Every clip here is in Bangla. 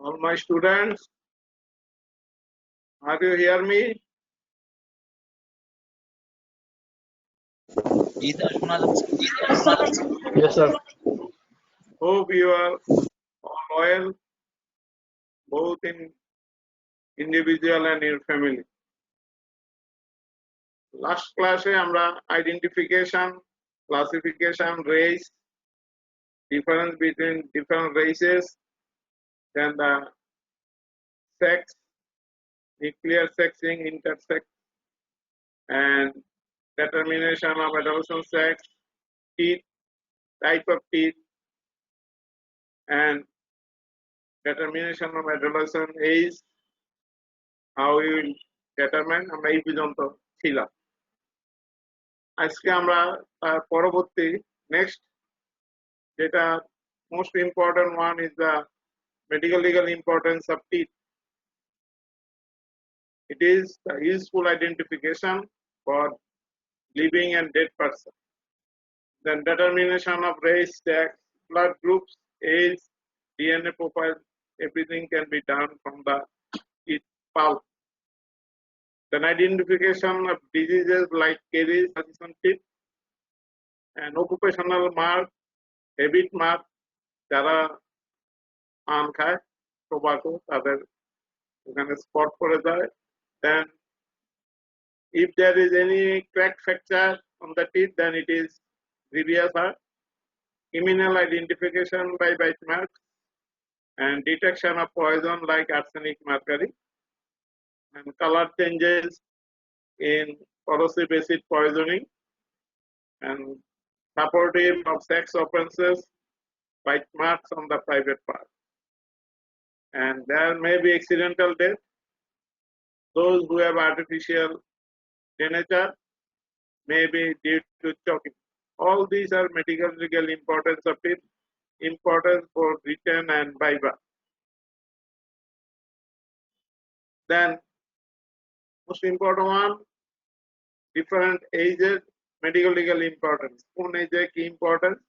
All my students, are you hear me? Yes, sir. Hope you are all loyal, both in individual and in family. Last class আমরা identification, classification, race, difference between different races, then the sex, nuclear sexing, intersex, and determination of adolescent sex, teeth, type of teeth, and determination of adolescent age, how you will determine আমরা এই পর্যন্ত ছিলাম। আজকে আমরা পরবর্তী নেক্সট যেটা most important one is the medical legal importance of teeth. It is the useful identification for living and dead person. Then determination of race, sex, blood groups, age, DNA profile, everything can be done from the teeth pulp. Then identification of diseases like caries, Parkinson's teeth, and occupational mark, habit mark, যারা পান খায় টোবাকো তাদের ওখানে স্পট পড়ে যায়। Then if there is any crack fracture on the teeth, then it is grievous hurt. Criminal identification by bite marks and detection of poison like arsenic mercury, and color changes in corrosive acid poisoning, and supportive of sex offenses, bite marks on the private part. And there may be accidental death. Those who have artificial denature may be due to choking. All these are medical legal importance of it, importance for written and viva. Then most important one, different ages, medical legal importance. One age key importance,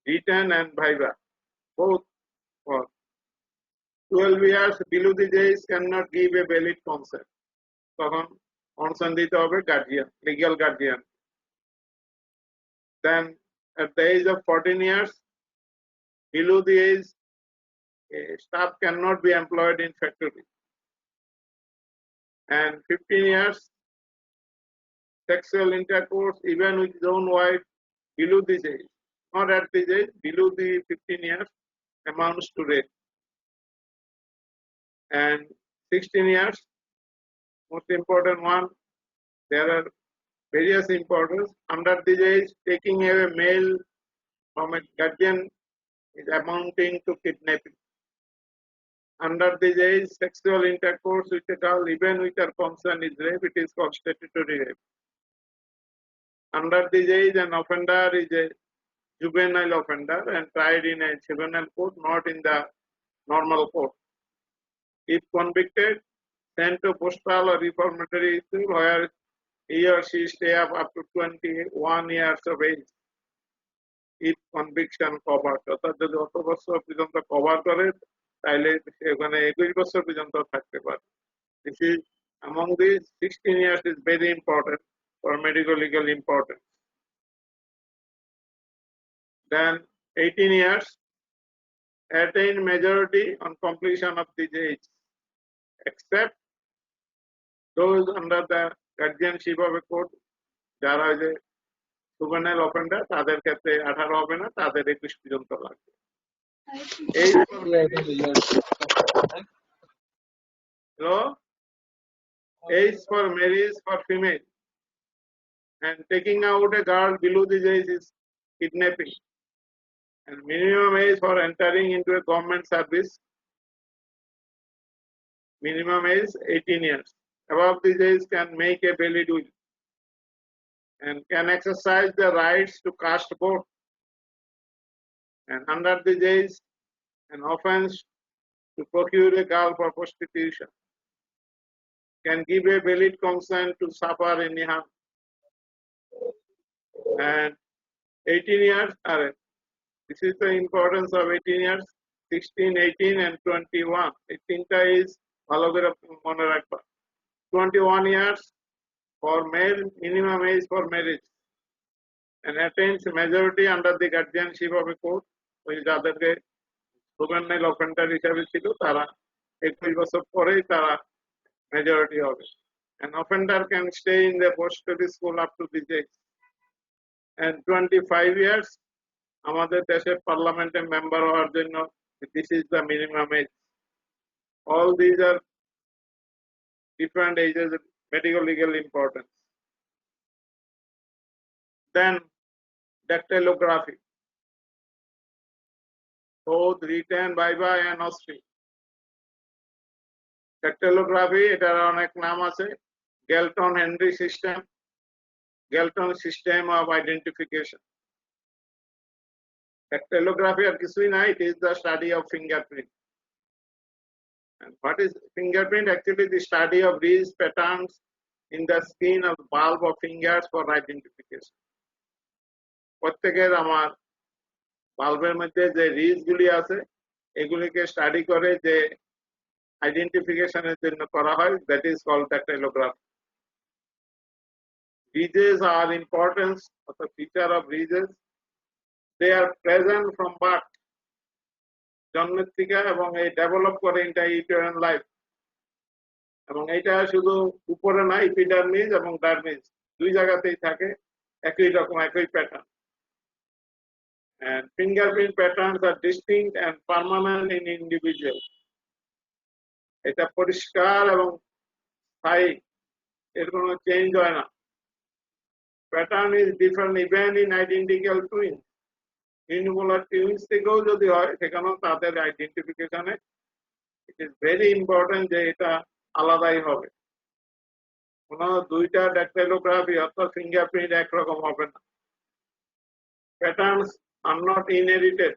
written and viva, both for 12 years below the age cannot give a valid consent. তখন consent দিতে হবে guardian, legal guardian. Then at the age of 14 years, below the age, staff cannot be employed in factory. And 15 years, sexual intercourse even with his own wife below this age, not at this age, below the 15 years amounts to rape. And 16 years, most important one, there are various importance. Under this age, taking away male from a guardian is amounting to kidnapping. Under this age, sexual intercourse with a girl, even with her consent, is rape. It is called statutory rape. Under this age, an offender is a juvenile offender and tried in a juvenile court, not in the normal court. If convicted, sent to postal or reformatory school where he or she stay up to 21 years of age. If conviction covered, অর্থাৎ যদি অত বছর পর্যন্ত কভার করে তাহলে ওখানে 21 বছর পর্যন্ত থাকতে পারে। This is among these 16 years is very important for medical legal importance. Then 18 years, attain majority on completion of this age, except those under the guardianship of a court, যারা যে juvenile offender তাদের ক্ষেত্রে 18 হবে না, তাদের 21 পর্যন্ত লাগবে। Hello? Age for marriage for female, and taking out a girl below this age is kidnapping. And minimum age for entering into a government service, minimum age 18 years. Above this age can make a valid will and can exercise the rights to cast vote. And under this age, an offense to procure a girl for prostitution, can give a valid consent to suffer any harm. And 18 years are, this is the importance of 18 years. 16, 18 and 21. এই তিনটা is ভালো করে মনে রাখবা। 21 years for male, minimum age for marriage, and attains majority under the guardianship of a court. ওই যাদেরকে juvenile offender হিসাবে ছিল তারা 21 বছর পরেই তারা মেজরিটি হবে। An offender can stay in the post-study school up to this age. And 25 years, আমাদের দেশের পার্লামেন্টে মেম্বার হওয়ার জন্য this is the minimum age. All these are different ages, medical legal importance. Then dactylography, both written by and Austrian. Dactylography এটার অনেক নাম আছে, Galton Henry system, Galton system of identification. Dactylography আর কিছুই না, it is the study of fingerprint. And what is fingerprint? Actually the study of these patterns in the skin of the bulb of fingers for identification. প্রত্যেকের আমার বাল্বের মধ্যে যে রিজ গুলি আছে এগুলিকে স্টাডি করে যে আইডেন্টিফিকেশনের জন্য করা হয়, that is called dactylography. Ridges are importance of the feature of ridges. They are present from birth, জন্মের থেকে, এবং এই ডেভেলপ করে ইন্টারইউটেরাইন লাইফ। এবং এটা শুধু উপরে না, এপিডার্মিস এবং ডার্মিস দুই জায়গাতেই থাকে, একই রকম একই pattern. And fingerprint patterns are distinct and permanent in individual. এটা পরিষ্কার এবং স্থায়ী, এর কোনো চেঞ্জ হয় না। Pattern is different even in identical twins. Unipolar twins থেকেও যদি হয় সেখানেও তাদের আইডেন্টিফিকেশনে it is very important যে এটা আলাদাই হবে। কোনো দুইটা ড্যাক্টাইলোগ্রাফি অর্থাৎ ফিঙ্গারপ্রিন্ট একরকম হবে না। Patterns are not inherited.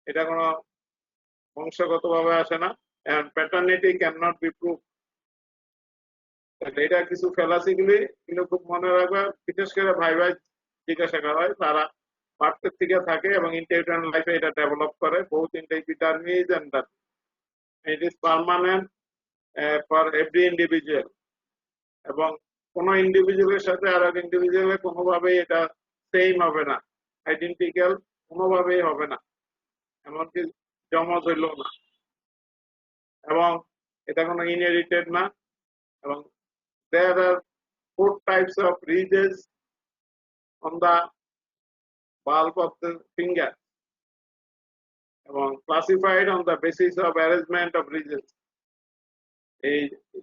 এটা কোনো বংশগতভাবে আসে না, and paternity cannot be proved. এটা কিছু ফেলাসিগুলি কিন্তু খুব মনে রাখবা, বিশেষ করে ভাই ভাই জিজ্ঞাসা করা হয়, তারা বার্থের থেকে থাকে এবং ইন্টারইউটেরাইন লাইফে এটা ডেভেলপ করে, both in the epidermis and that it is permanent for every individual. এবং কোন ইন্ডিভিজুয়ালের সাথে আর এক ইন্ডিভিজুয়ালের কোনোভাবেই এটা সেম হবে না, আইডেন্টিক্যাল কোনোভাবেই হবে না, এমনকি জমজ হইল না। এবং এটা কোনো ইনহেরিটেড না। এবং there are 4 types of ridges on the bulb of the finger, এবং classified on the basis of arrangement of ridges. এই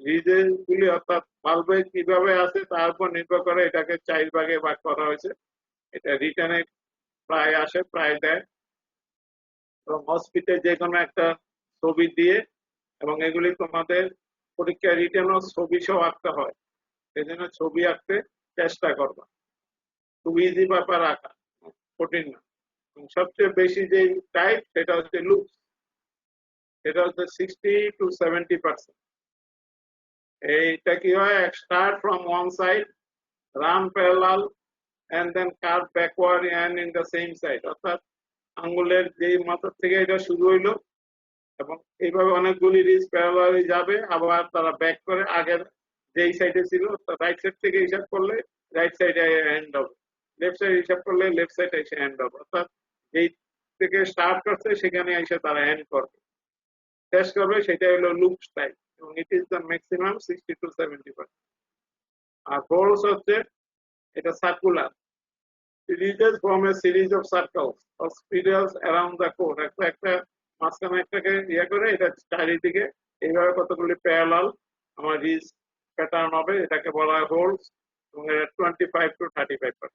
রিজেস গুলি অর্থাৎ বাল্বে কিভাবে আছে তার উপর নির্ভর করে এটাকে 4 ভাগে ভাগ করা হয়েছে। এটা রিটার্নে প্রায় আসে, প্রায় দেয়, এবং হসপিটালে যে কোনো একটা ছবি দিয়ে, এবং এগুলি তোমাদের পরীক্ষা রিটার্নও ছবি সহ আঁকতে হয়, সেই জন্য ছবি আঁকতে চেষ্টা করবা। খুব ইজি ব্যাপার, আঁকা কঠিন না। সবচেয়ে বেশি যে টাইপ সেটা হচ্ছে লুপস, সেটা হচ্ছে 60 to 70%। এইটা কি হয়, start from one side, run parallel and then curve backward and in the same side, অর্থাৎ আঙ্গুলের যে মাথা থেকে এটা শুরু হইলো এবং এইভাবে অনেকগুলি রিজ প্যারালালি যাবে, আবার তারা ব্যাক করে আগের যেই সাইডে ছিল রাইট সাইড থেকে হিসাব করলে রাইট সাইডে এন্ড হবে, লেফট সাইড হিসাব করলে লেফট সাইডে এসে এন্ড হবে, অর্থাৎ যেই থেকে স্টার্ট করছে সেখানে এসে তারা এন্ড করবে, শেষ করবে, সেটা হলো লুপ টাইপ, এবং it is the maximum 60 to 70%। আর হোলস হচ্ছে এটা circular, ridges form a series of circles or spirals around the core, একটা মাঝখানে একটাকে ইয়ে করে এটা চারিদিকে এইভাবে কতগুলি প্যারালাল আমার রিজ প্যাটার্ন হবে, এটাকে বলা হয় হোলস, এবং এটা 25 to 35%।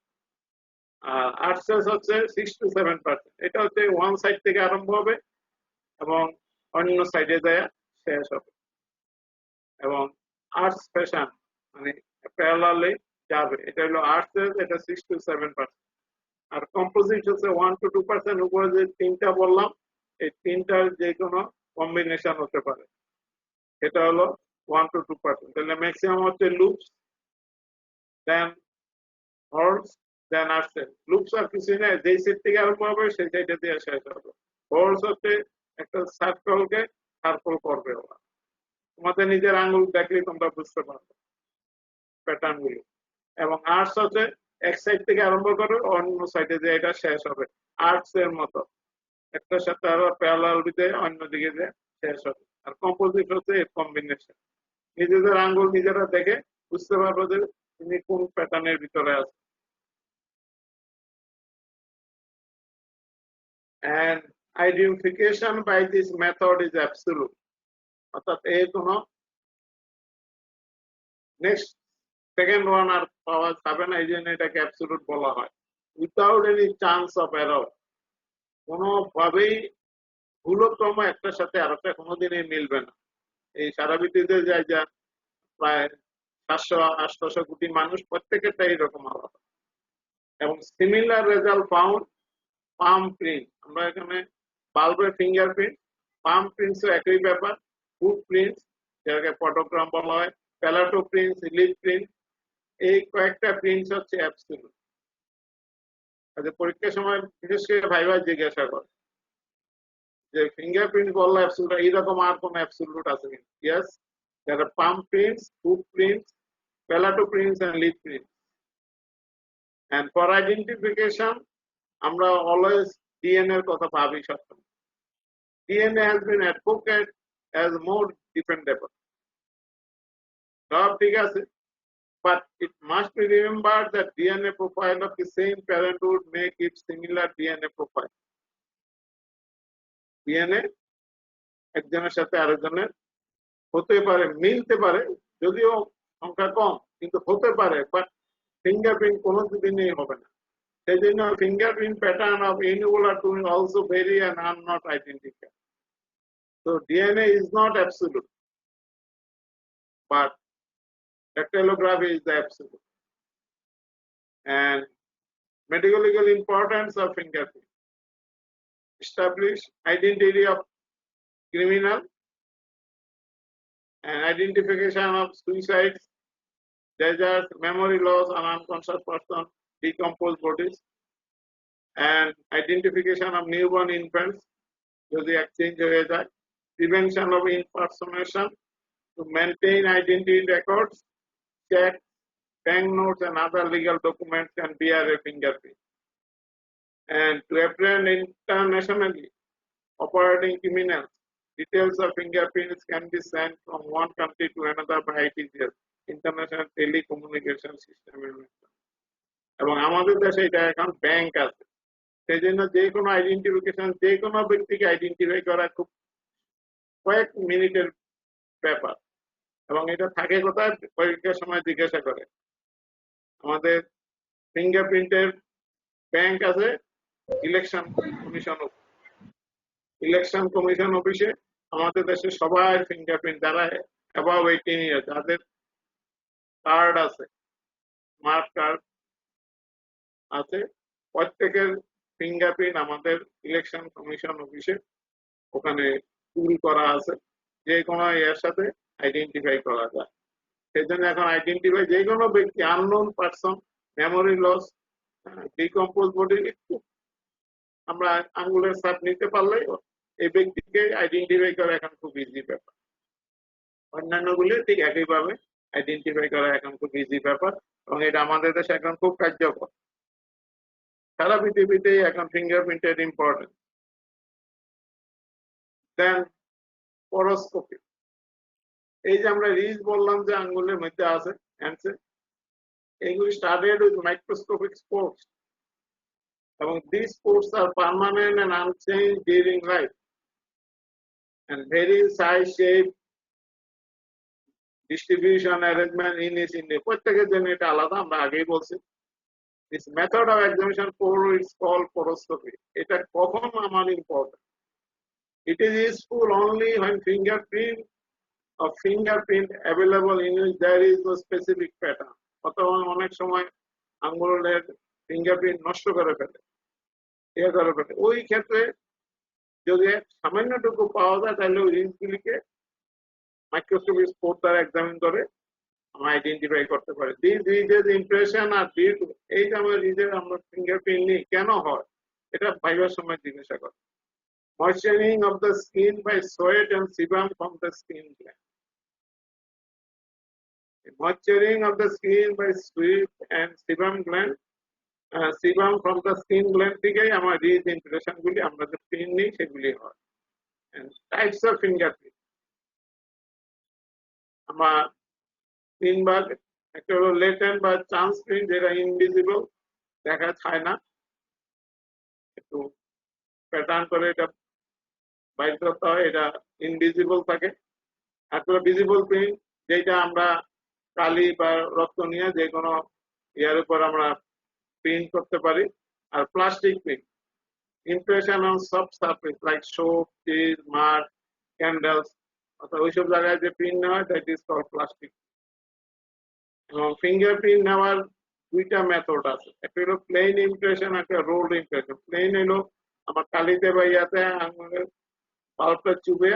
আর আর্টসেস হচ্ছে 6 to 7%। এটা হচ্ছে ওয়ান সাইড থেকে আরম্ভ হবে এবং অন্য সাইডে যায় শেষ হবে, এবং আর্টস ফ্যাশন মানে প্যারালালি যাবে, এটা হলো আর্টসেস, এটা 6 to 7%। আর কম্পোজিট হচ্ছে 1 to 2%। উপরে যে তিনটা বললাম এই তিনটার যে কোনো কম্বিনেশন হতে পারে, এটা হলো 1 to 2%। তাহলে ম্যাক্সিমাম হচ্ছে লুপস, দেন হর্স, দেন আর্টসেস। লুপস আর কিছুই না, যেই সেট থেকে আরম্ভ হবে সেই সাইডে দিয়ে শেষ হবে, ফোর্স হচ্ছে একটা সার্কেলকে সার্কেল করবে ওরা। তোমাদের নিজের আঙ্গুল দেখলে তোমরা বুঝতে পারবে প্যাটার্ন গুলো। এবং আর্টস হচ্ছে এক সাইড থেকে আরম্ভ করে অন্য সাইডে যে এটা শেষ হবে, আর্টস এর মতো একটার সাথে আরো প্যারালাল দিতে অন্যদিকে যে শেষ হবে। আর কম্পোজিট হচ্ছে এর কম্বিনেশন। নিজেদের আঙ্গুল নিজেরা দেখে বুঝতে পারবো যে তুমি কোন প্যাটার্নের ভিতরে আছো। And identification by this method is absolute. অর্থাৎ এই কোনো নেক্সট সেকেন্ড ওয়ান আর পাওয়া যাবে না, এই জন্য এটাকে অ্যাবসলিউট বলা হয়। Without any chance of error, কোনোভাবেই ভুলক্রম একটার সাথে আরেকটা কোনোদিনই মিলবে না। এই সারা পৃথিবীতে যায় যা প্রায় 700-800 কোটি মানুষ, প্রত্যেকেরটা এইরকম আলাদা। এবং সিমিলার রেজাল্ট ফাউন্ড পাম প্রিন্ট। আমরা এখানে বাল্বের ফিঙ্গারপ্রিন্ট, পাম প্রিন্টসও একই ব্যাপার। ফুট প্রিন্টস, যেটাকে ফটোগ্রাম বলা হয়, প্যালাটো প্রিন্টস, লিপ প্রিন্ট, এই কয়েকটা প্রিন্টস হচ্ছে অ্যাবসলিউট। পরীক্ষার সময় বিশেষ করে ভাইবা জিজ্ঞাসা করে যে ফিঙ্গারপ্রিন্ট বললে অ্যাবসলিউট, এইরকম আর কোন অ্যাবসলিউট আছে কিনা? Yes, there are palm prints, foot prints, palato prints and lip prints. And for identification আমরা অলওয়েজ ডিএনএ এর কথা ভাবি সবসময়। DNA has been advocated as more dependable, সব ঠিক আছে, but it must be remembered that DNA profile of the same parent would make it similar DNA profile. DNA একজনের সাথে আরেকজনের হতে পারে, মিলতে পারে, যদিও সংখ্যা কম, কিন্তু হতে পারে, বাট ফিঙ্গারপ্রিন্ট কোনোদিনই হবে না। সেই জন্য fingerprint pattern of unipolar twin also very and are not identical. So DNA is not absolute, but dactylography is the absolute. And medical legal importance of fingerprint: establish identity of criminal and identification of suicides, deserts, memory loss on unconscious person, decomposed bodies, and identification of newborn infants যদি এক্সচেঞ্জ হয়ে যায়, prevention of impersonation, to maintain identity records, checks, bank notes and other legal documents can bear a fingerprint, and to apprehend internationally operating criminals, details of fingerprints can be sent from one country to another by ITGS, International Telecommunication System. এবং আমাদের দেশে এটা এখন ব্যাংক আছে, সেই জন্য যে কোনো আইডেন্টিফিকেশন, যে কোনো ব্যক্তিকে আইডেন্টিফাই করা খুব কয়েক মিনিটের ব্যাপার। এবং এটা থাকে কোথায়? পরীক্ষার সময় জিজ্ঞাসা করে। আমাদের ফিঙ্গারপ্রিন্টের ব্যাংক আছে ইলেকশন কমিশন, ইলেকশন কমিশন অফিসে আমাদের দেশে সবার ফিঙ্গারপ্রিন্ট, যারা অ্যাবাভ 18 ইয়ার্স, যাদের কার্ড আছে, স্মার্ট কার্ড আছে, প্রত্যেকের ফিঙ্গারপ্রিন্ট আমাদের ইলেকশন কমিশন অফিসে ওখানে পুল করা আছে, যে কোনো এর সাথে আইডেন্টিফাই করা যায়। সেই জন্য এখন আইডেন্টিফাই যে কোনো ব্যক্তি, unknown person, memory loss, decompose body, একটু আমরা আঙ্গুলের ছাপ নিতে পারলে এই ব্যক্তিকে আইডেন্টিফাই করা এখন খুব ইজি ব্যাপার। অন্যান্য গুলি ঠিক একইভাবে আইডেন্টিফাই করা এখন খুব ইজি ব্যাপার, এবং এটা আমাদের দেশে এখন খুব কার্যকর। সারা পৃথিবীতে এখন ফিঙ্গারপ্রিন্টের ইম্পর্টেন্ট। দেন পরোস্কোপি, এই যে আমরা রিজ বললাম যে আঙ্গুলের মধ্যে আছে হ্যান্ডসে, এইগুলি স্টার্টেড উইথ মাইক্রোস্কোপিক স্পোর্টস, এবং these spores are permanent and unchanged during life and vary size, shape, distribution, arrangement in its in প্রত্যেকের জন্য এটা আলাদা, আমরা আগেই বলছি। This method of examination pore is called poroscopy. এটা কখন আমার important? It is useful only when fingerprint available in which there is no specific pattern. অথবা অনেক সময় আঙ্গুলের ফিঙ্গারপ্রিন্ট নষ্ট করে ফেলে, ওই ক্ষেত্রে যদি সামান্যটুকু পাওয়া যায়, তাহলে ওই রিংসগুলিকে মাইক্রোস্কোপিক স্পোর্ট দ্বারা এক্সামিন করে আমরা আইডেন্টিফাই করতে পারি। This ridges impression are due to, এই যে আমরা রিজের আমরা ফিঙ্গারপ্রিন্ট নিই কেন হয়, এটা ভাইবার সময় জিজ্ঞাসা করে। Moisturizing of the skin by sweat and sebum from the skin gland. Moisturizing of the skin by sweat and sebum gland. Sebum from the skin gland থেকেই আমার রিজ ইমপ্রেশন গুলি আমরা যে প্রিন্ট নিই সেগুলি হয়। And types of fingerprint. আমার তিন ভাগ, একটা হলো লেটেন্ট বা চান্স প্রিন্ট, যেটা ইনভিজিবল, দেখা যায় না, একটু প্যাটার্ন করে এটা বাইর করতে হয়, এটা ইনভিজিবল থাকে। আর ভিজিবল প্রিন্ট, যেটা আমরা কালি বা রক্ত নিয়ে যে কোনো ইয়ার উপর আমরা প্রিন্ট করতে পারি। আর plastic print, impression on soft surface like soap, cheese, mud, candles, অর্থাৎ ওইসব জায়গায় যে প্রিন্ট নেওয়া হয় দ্যাট ইজ কল্ড প্লাস্টিক। এবং ফিঙ্গারপ্রিন্ট নেওয়ার দুইটা মেথড আছে, একটা হলো প্লেন ইমপ্রেশন, একটা রোল ইমপ্রেশন। প্লেন হলো আমার কালিতে বা ইয়াতে আঙুলের পাল্পটা চুবে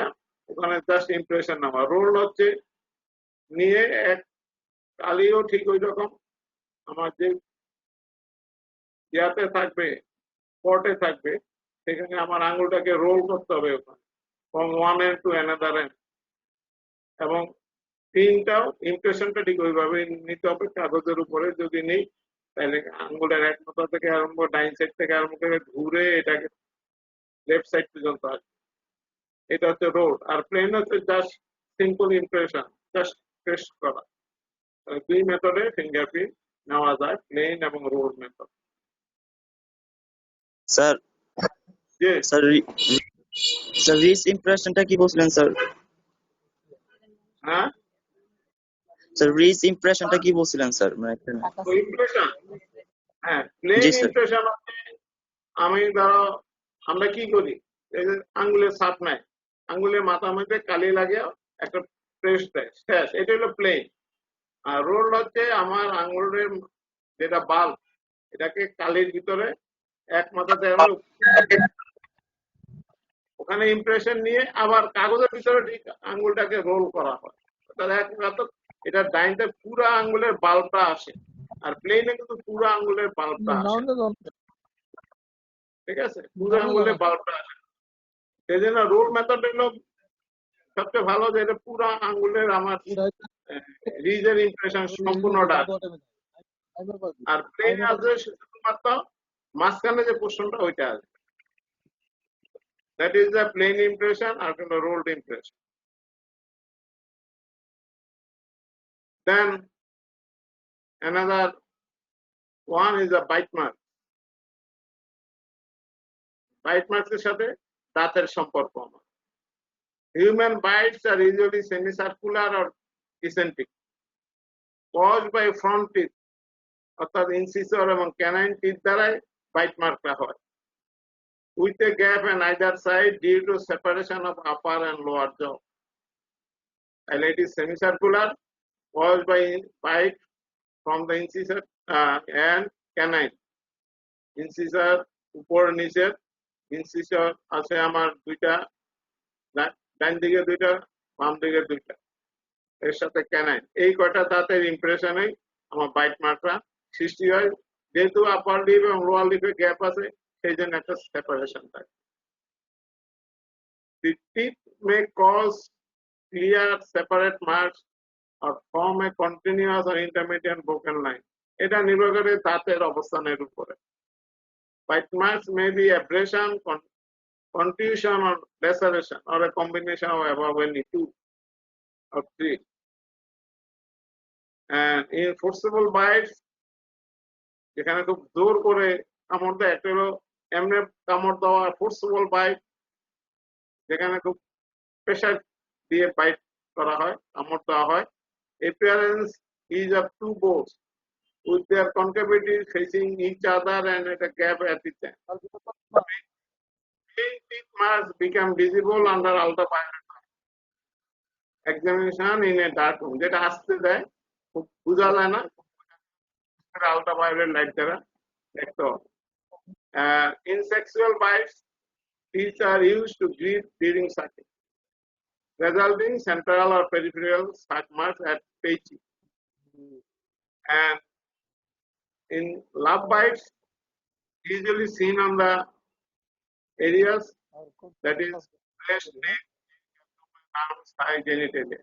ওখানে জাস্ট ইমপ্রেশন নেওয়া। রোল হচ্ছে নিয়ে এক কালিও ঠিক ওই রকম আমার যে ইয়াতে থাকবে, পটে থাকবে, সেখানে আমার আঙুলটাকে রোল করতে হবে ওখানে, from one end to another end. এবং প্রিন্টটাও ইমপ্রেশনটা ঠিক ওইভাবে নিতে হবে কাগজের উপরে। যদি নেই তাহলে আঙ্গুলের এক মাথা থেকে আরম্ভ, ডাইন সাইড থেকে আরম্ভ করে ঘুরে এটাকে লেফট সাইড পর্যন্ত আসবে। এটা হচ্ছে রোল। আর প্লেন হচ্ছে just simple impression, just test করা। দুই মেথডে ফিঙ্গারপ্রিন্ট নেওয়া যায়, প্লেন এবং রোল মেথড। স্যার যে স্যার স্যার রিচ ইমপ্রেশনটা কি বলছিলেন স্যার? হ্যাঁ, স্যার রিচ ইমপ্রেশনটা কি বলছিলেন স্যার? মানে ইমপ্রেশন, হ্যাঁ প্লেন জি স্যার। ইমপ্রেশন হচ্ছে আমি ধরো আমরা কি করি, এই যে আঙ্গুলের ছাপ নেয়, আঙ্গুলের মাথার মধ্যে কালি লাগে একটা প্রেস দেয়, শেষ। এটা হলো প্লেন। আর রোল হচ্ছে আমার আঙ্গুলের যেটা বাল্ব, এটাকে কালির ভিতরে এক মাথাতে ওখানে ইমপ্রেশন নিয়ে আবার কাগজের ভিতরে ঠিক আঙ্গুলটাকে রোল করা হয়। তাহলে এটা ডাইনটা পুরো আঙ্গুলের বাল্বটা আসে, আর প্লেনে কিন্তু পুরো আঙ্গুলের বাল্বটা আসে, ঠিক আছে, পুরো আঙ্গুলের বাল্বটা আসে। সেই জন্য রোল মেথড হলো সবচেয়ে ভালো, যে এটা পুরো আঙ্গুলের আমার রিজের ইমপ্রেশন সম্পূর্ণটা। আর প্লেন আসবে শুধুমাত্র মাঝখানে যে পোর্শনটা ওইটা আসবে। That is the plain impression or the rolled impression. Then another one is a bite mark. Bite marks এর সাথে দাঁতের সম্পর্ক আমার। Human bites are usually semicircular or eccentric, caused by front teeth, অর্থাৎ incisor এবং canine teeth দ্বারাই bite markটা হয়, with a gap on either side due to separation of upper and lower jaw. And it is semicircular, caused by bite from the incisor and canine. Incisor উপর নিচের, ইনসিসর আছে আমার দুইটা, ডান দিকে দুইটা, বাম দিকে দুইটা, এর সাথে ক্যানাইন। এই কয়টা দাঁতের ইমপ্রেশনে আমার বাইট মার্কটা সৃষ্টি হয়। যেহেতু আপার লিপ এবং লোয়ার লিপে গ্যাপ আছে, সেই জন্য একটা সেপারেশন থাকে। The teeth may cause clear separate marks or form a continuous or intermediate broken line. এটা নির্ভর করে দাঁতের অবস্থানের উপরে। Bite marks may be abrasion, contusion or laceration or a combination of above any two or three. And in forcible bites, যেখানে খুব জোর করে কামড় দেয়, একটা হলো এমনি কামড় দেওয়া ফোর্সেবল বাইট, যেখানে খুব প্রেশার দিয়ে বাইট করা হয়, কামড় দেওয়া হয়। Appearance is of two bones with their concavities facing each other and at a gap at each end. Teeth must become visible under ultraviolet examination in a dark room, যেটা আসতে দেয়, খুব বোঝা যায় না, ultraviolet light দ্বারা দেখতে হবে। In sexual bites, teeth are used to grip during sucking, resulting central or peripheral suck marks at page. And in love bites, usually seen on the areas that is rest neck, arms, thigh, genitalia.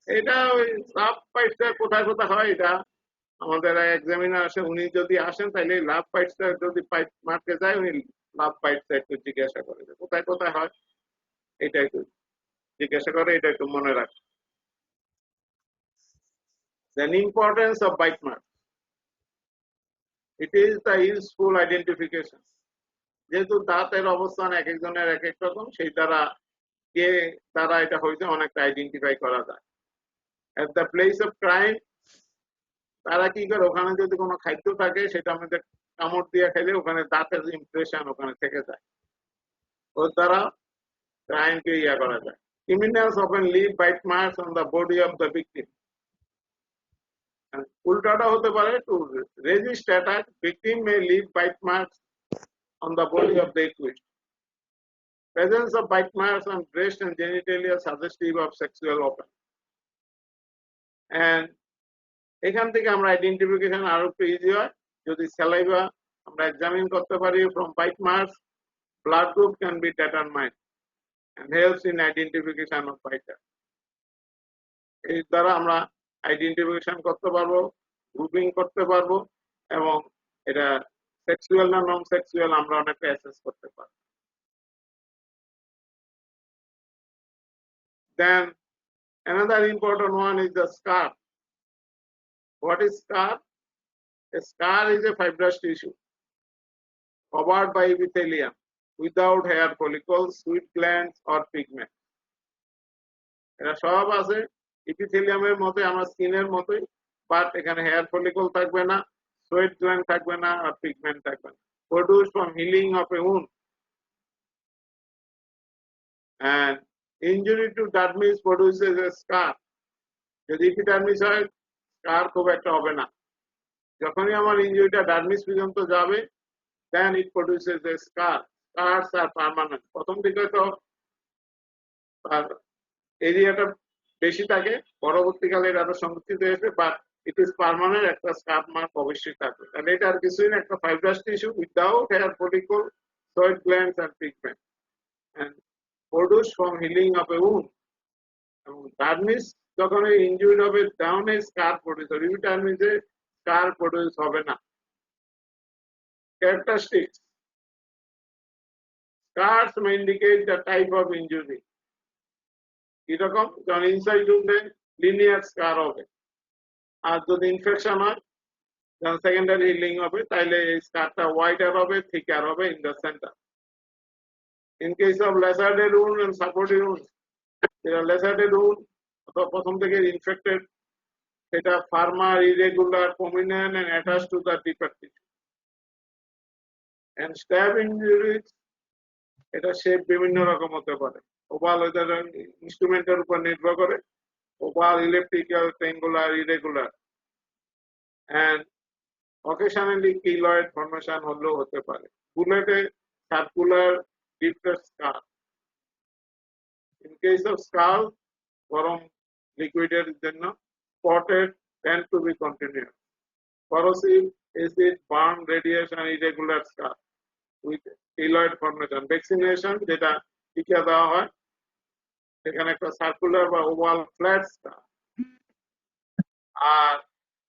এটা ওই লাভ পাইটটা কোথায় কোথায় হয় এটা আমাদের এক্সামিনার আসে, উনি যদি আসেন তাহলে লাভ পাইটটা যদি পাইট মারতে যায় উনি লাভ পাইটটা একটু জিজ্ঞাসা করে যে কোথায় কোথায় হয়, এটা একটু জিজ্ঞাসা করে, এটা একটু মনে রাখে। Then importance of bite mark. It is the useful identification. যেহেতু দাঁতের অবস্থান এক একজনের এক এক রকম, সেই দ্বারা কে দ্বারা এটা হইতে অনেকটা আইডেন্টিফাই করা যায়। At the place of crime, তারা কি করে ওখানে যদি কোনো খাদ্য থাকে সেটা আমাদের কামড় দিয়ে খেলে ওখানে দাঁতের ইমপ্রেশন ওখানে থেকে যায়, ওর দ্বারা ক্রাইমকে ইয়া করা যায়। Criminals often leave bite marks on the body of the victim. উল্টাটা হতে পারে, to resist attack, victim may leave bite marks on the body of the accused. Presence of bite marks on breast and genitalia suggestive of sexual offense. And এখান থেকে আমরা আইডেন্টিফিকেশন আরো একটু ইজি হয় যদি স্যালাইভা আমরা এক্সামিন করতে পারি from bite marks, blood group can be determined and helps in identification of biter. এই দ্বারা আমরা আইডেন্টিফিকেশন করতে পারবো, গ্রুপিং করতে পারবো এবং এটা সেক্সুয়াল না নন সেক্সুয়াল আমরা অনেকটা অ্যাসেস করতে পারবো। Then another important one is the scar. What is scar? A scar is a fibrous tissue covered by epithelium without hair follicles, sweat glands or pigment. এরা সব আছে ইপিথেলিয়ামের মতো, আমার স্কিনের মতোই, বাট এখানে হেয়ার ফলিকল থাকবে না, সোয়েট গ্ল্যান্ড থাকবে না আর পিগমেন্ট থাকবে না। Produced from healing of a wound. And injury to dermis produces a scar. যদি ইপিডার্মিস হয় স্কার খুব একটা হবে না, যখনই আমার ইনজুরিটা ডার্মিস পর্যন্ত যাবে then it produces a scar. Scars are permanent. প্রথম দিকে তো তার এরিয়াটা বেশি থাকে, পরবর্তীকালে এটা আরো সংকুচিত হয়েছে, বাট ইট ইজ পার্মানেন্ট, একটা স্কার মার্ক অবশ্যই থাকবে। তাহলে এটা আর কিছুই না, একটা fibrous tissue without hair follicle, sweat glands and pigment and produce from healing of a wound. এবং ডার্মিস যখন ইনজুরি হবে ডাউন এ স্কার প্রডিউস হবে, ইপিডার্মিসে স্কার প্রডিউস হবে না। Characteristics, scars may indicate the type of injury. এরকম যখন ইনসাইড উন্ডে লিনিয়ার স্কার হবে, আর যদি ইনফেকশন হয় যখন সেকেন্ডারি হিলিং হবে তাহলে এই স্কারটা ওয়াইডার হবে, থিকার হবে in the centre. In case of lacerated wound and supported wound, যেটা লেসার্ডেড উন্ড অথবা প্রথম থেকে ইনফেক্টেড, সেটা firmer, irregular, prominent and attach to the deeper tissue. And stab injuries, এটা শেপ বিভিন্ন রকম হতে পারে, ওভাল, ওদের ইনস্ট্রুমেন্টের উপর নির্ভর করে, oval, electrical, triangular, irregular and occasionally keloid formation হলেও হতে পারে। বুলেটে circular depress scar. In case of scald, গরম লিকুইডের জন্য spotted tend to be continuous. Corrosive, acid, burn, radiation, irregular scar with keloid formation. Vaccination যেটা টিকা দেওয়া হয় সেখানে একটা সার্কুলার বা ওভাল ফ্ল্যাট স্কার। আর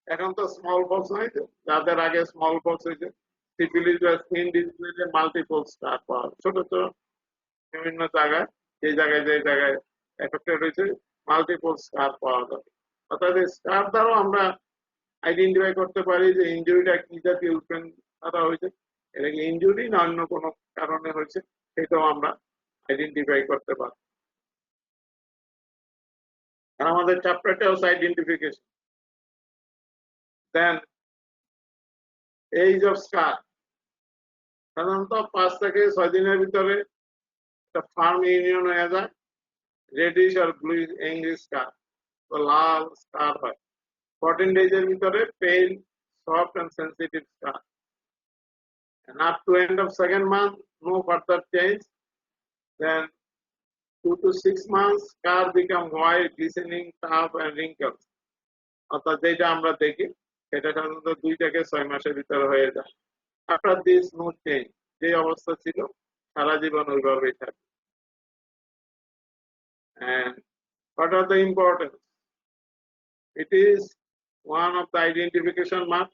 এখন তো স্মল পক্স হয়েছে, যাদের আগে স্মল পক্স হয়েছে, সিফিলিস বা স্কিন ডিজিজে মাল্টিপল স্কার পাওয়া যায়। ছোট ছোট বিভিন্ন জায়গায়, যে জায়গায় এফেক্টেড হয়েছে মাল্টিপল স্কার পাওয়া যাবে। অর্থাৎ এই স্কার দ্বারাও আমরা আইডেন্টিফাই করতে পারি যে ইনজুরিটা কি জাতীয় উৎপন্ন দ্বারা হয়েছে, এটা কি ইনজুরি না অন্য কোনো কারণে হয়েছে, সেটাও আমরা আইডেন্টিফাই করতে পারি। আর আমাদের চ্যাপ্টারটা হচ্ছে আইডেন্টিফিকেশন। দেন এইজ অফ স্কার, সাধারণত 5 থেকে 6 দিনের ভিতরে একটা ফার্ম ইউনিয়ন হয়ে যায়, রেডিশ আর ব্লু ইংলিশ স্কার, তো লাল স্কার হয়। 14 days এর ভিতরে pale, soft and sensitive scar. And up to end of 2nd month, no further change. Then 2 to 6 months, scar become white, glistening, tough and wrinkles. অর্থাৎ যেটা আমরা দেখি সেটা সাধারণত 2 থেকে 6 মাসের ভিতরে হয়ে যায়। আফটার দিস নো চেঞ্জ, যে অবস্থা ছিল সারা জীবন ওইভাবেই থাকবে। And what are the importance? It is one of the identification mark,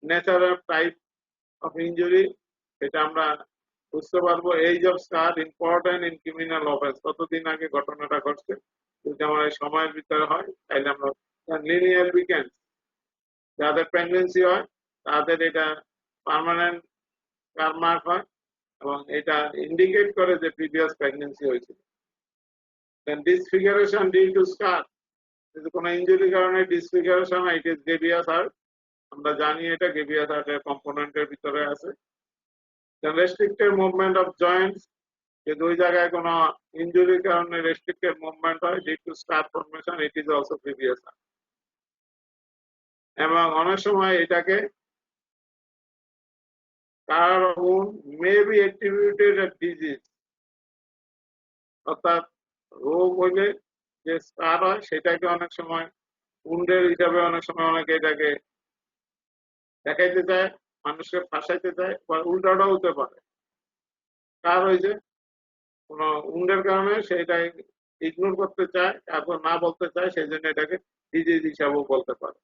nature of type of injury, এটা আমরা বুঝতে পারবো। Age of scar important in criminal offence, কতদিন আগে ঘটনাটা ঘটছে, যদি আমার এই সময়ের ভিতরে হয় তাহলে আমরা লিনিয়ার উইকেন্ড, যাদের প্রেগনেন্সি হয় তাদের এটা পার্মানেন্ট স্কার মার্ক হয় এবং এটা ইন্ডিকেট করে যে প্রিভিয়াস প্রেগনেন্সি হয়েছিল। দেন ডিসফিগারেশন ডিউ টু স্কার, যদি কোনো ইনজুরির কারণে ডিসফিগারেশন হয়, ইট ইজ গেভিয়াস হার্ট, আমরা জানি এটা গেভিয়াস হার্টের কম্পোনেন্টের ভিতরে আছে। Then restricted movement of joints, যে দুই জায়গায় কোনো ইনজুরির কারণে রেস্ট্রিক্টেড মুভমেন্ট হয় due to scar formation, it is also previous hurt. এবং অনেক সময় এটাকে কার wound may be attributed a disease, অর্থাৎ রোগ হইলে যে স্কার হয় সেটাকে অনেক সময় উন্ডের হিসাবে অনেক সময় অনেকে এটাকে দেখাইতে চায়, মানুষকে ফাঁসাইতে চায়, বা উল্টাটাও হতে পারে। কার হয়েছে কোন উন্ডের কারণে সেটা ইগনোর করতে চায়, তারপর না বলতে চায়, সেই জন্য এটাকে ডিজিজ হিসাবেও বলতে পারে।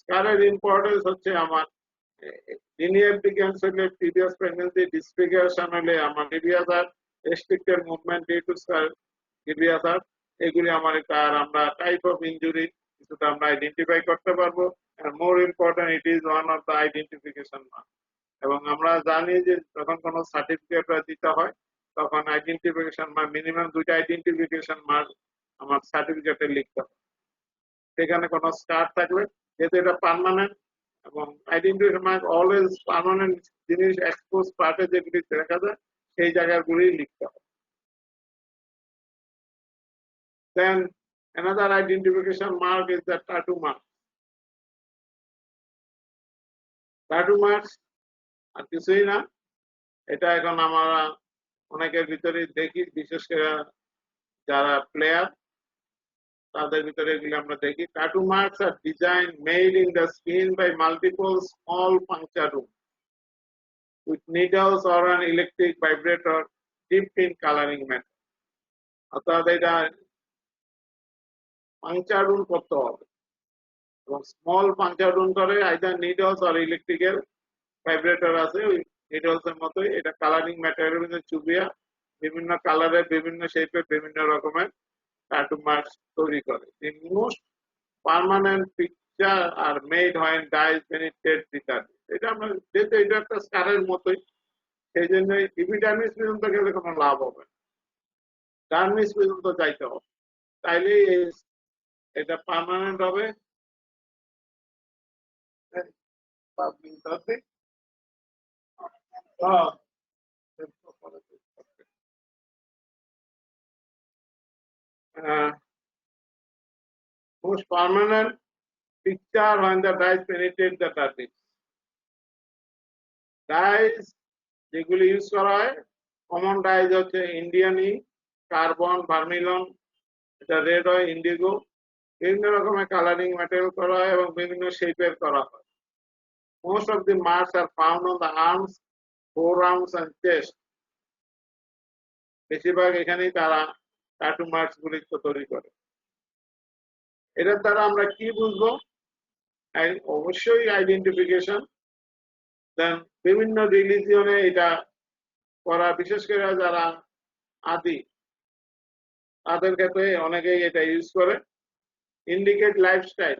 স্কারের ইম্পর্টেন্স হচ্ছে আমার লিনিয়ার ডিকেন্স হলে প্রিভিয়াস প্রেগন্যান্সি, ডিসফিগারেশন হলে আমার previous hurt, restricted movement due to scar previous hurt, এগুলি আমার কার আমরা টাইপ অফ ইনজুরি কিছুটা আমরা আইডেন্টিফাই করতে পারবো। and more important, it is one of the identification mark, এবং আমরা জানি যে যখন কোনো সার্টিফিকেট দিতে হয় তখন আইডেন্টিফিকেশন মার্ক, মিনিমাম দুইটা আইডেন্টিফিকেশন মার্ক আমার সার্টিফিকেটে লিখতে হবে। সেখানে কোনো স্টার থাকলে, যেহেতু এটা পার্মানেন্ট, এবং আইডেন্টিফিকেশন মার্ক অলওয়েজ পার্মানেন্ট জিনিস এক্সপোজ পার্টে যেগুলি দেখা যায় সেই জায়গাগুলি লিখতে হবে। Then another identification mark is the tattoo mark. Tattoo marks আর কিছুই না, এটা এখন আমরা অনেকের ভিতরে দেখি, বিশেষ করে যারা প্লেয়ার তাদের ভিতরে এগুলি আমরা দেখি। Tattoo marks are designed made in the skin by multiple small puncture wounds with needles or an electric vibrator dipped in coloring matter, অর্থাৎ এটা পাংচার wound করতে হবে এবং স্মল পাংচার wound করে আইদার নিডলস আর ইলেকট্রিক্যাল ভাইব্রেটর আছে, ওই নিডলস এর মতোই এটা কালারিং ম্যাটেরিয়ালের মধ্যে চুবিয়া বিভিন্ন কালারের, বিভিন্ন শেপের, বিভিন্ন রকমের ট্যাটু মার্কস তৈরি করে। The most permanent picture are made when dyes penetrate the tattoo. এটা আমরা যেহেতু এটা একটা স্কারের মতোই, সেই জন্য এপিডার্মিস পর্যন্ত গেলে কোনো লাভ হবে না, ডার্মিস পর্যন্ত যাইতে হবে, তাইলে এটা পার্মানেন্ট হবে। Most permanent picture when the dyes penetrate the dermis. Dyes যেগুলি ইউজ করা হয়, কমন ডাইজ হচ্ছে ইন্ডিয়ান ইঙ্ক, কার্বন, ভার্মিলন, এটা রেড হয়, ইন্ডিগো, বিভিন্ন রকমের কালারিং ম্যাটেরিয়াল করা হয় এবং বিভিন্ন শেপের করা হয়। Most of the marks are found on the arms, forearms and chest. বেশিরভাগ এখানেই তারা ট্যাটু মার্কস গুলি তৈরি করে। এটার দ্বারা আমরা কি বুঝবো? অবশ্যই আইডেন্টিফিকেশন। দেন বিভিন্ন রিলিজিয়নে এটা করা, বিশেষ করে যারা আদি তাদের ক্ষেত্রে অনেকেই এটা ইউজ করে। ইন্ডিকেট লাইফস্টাইল,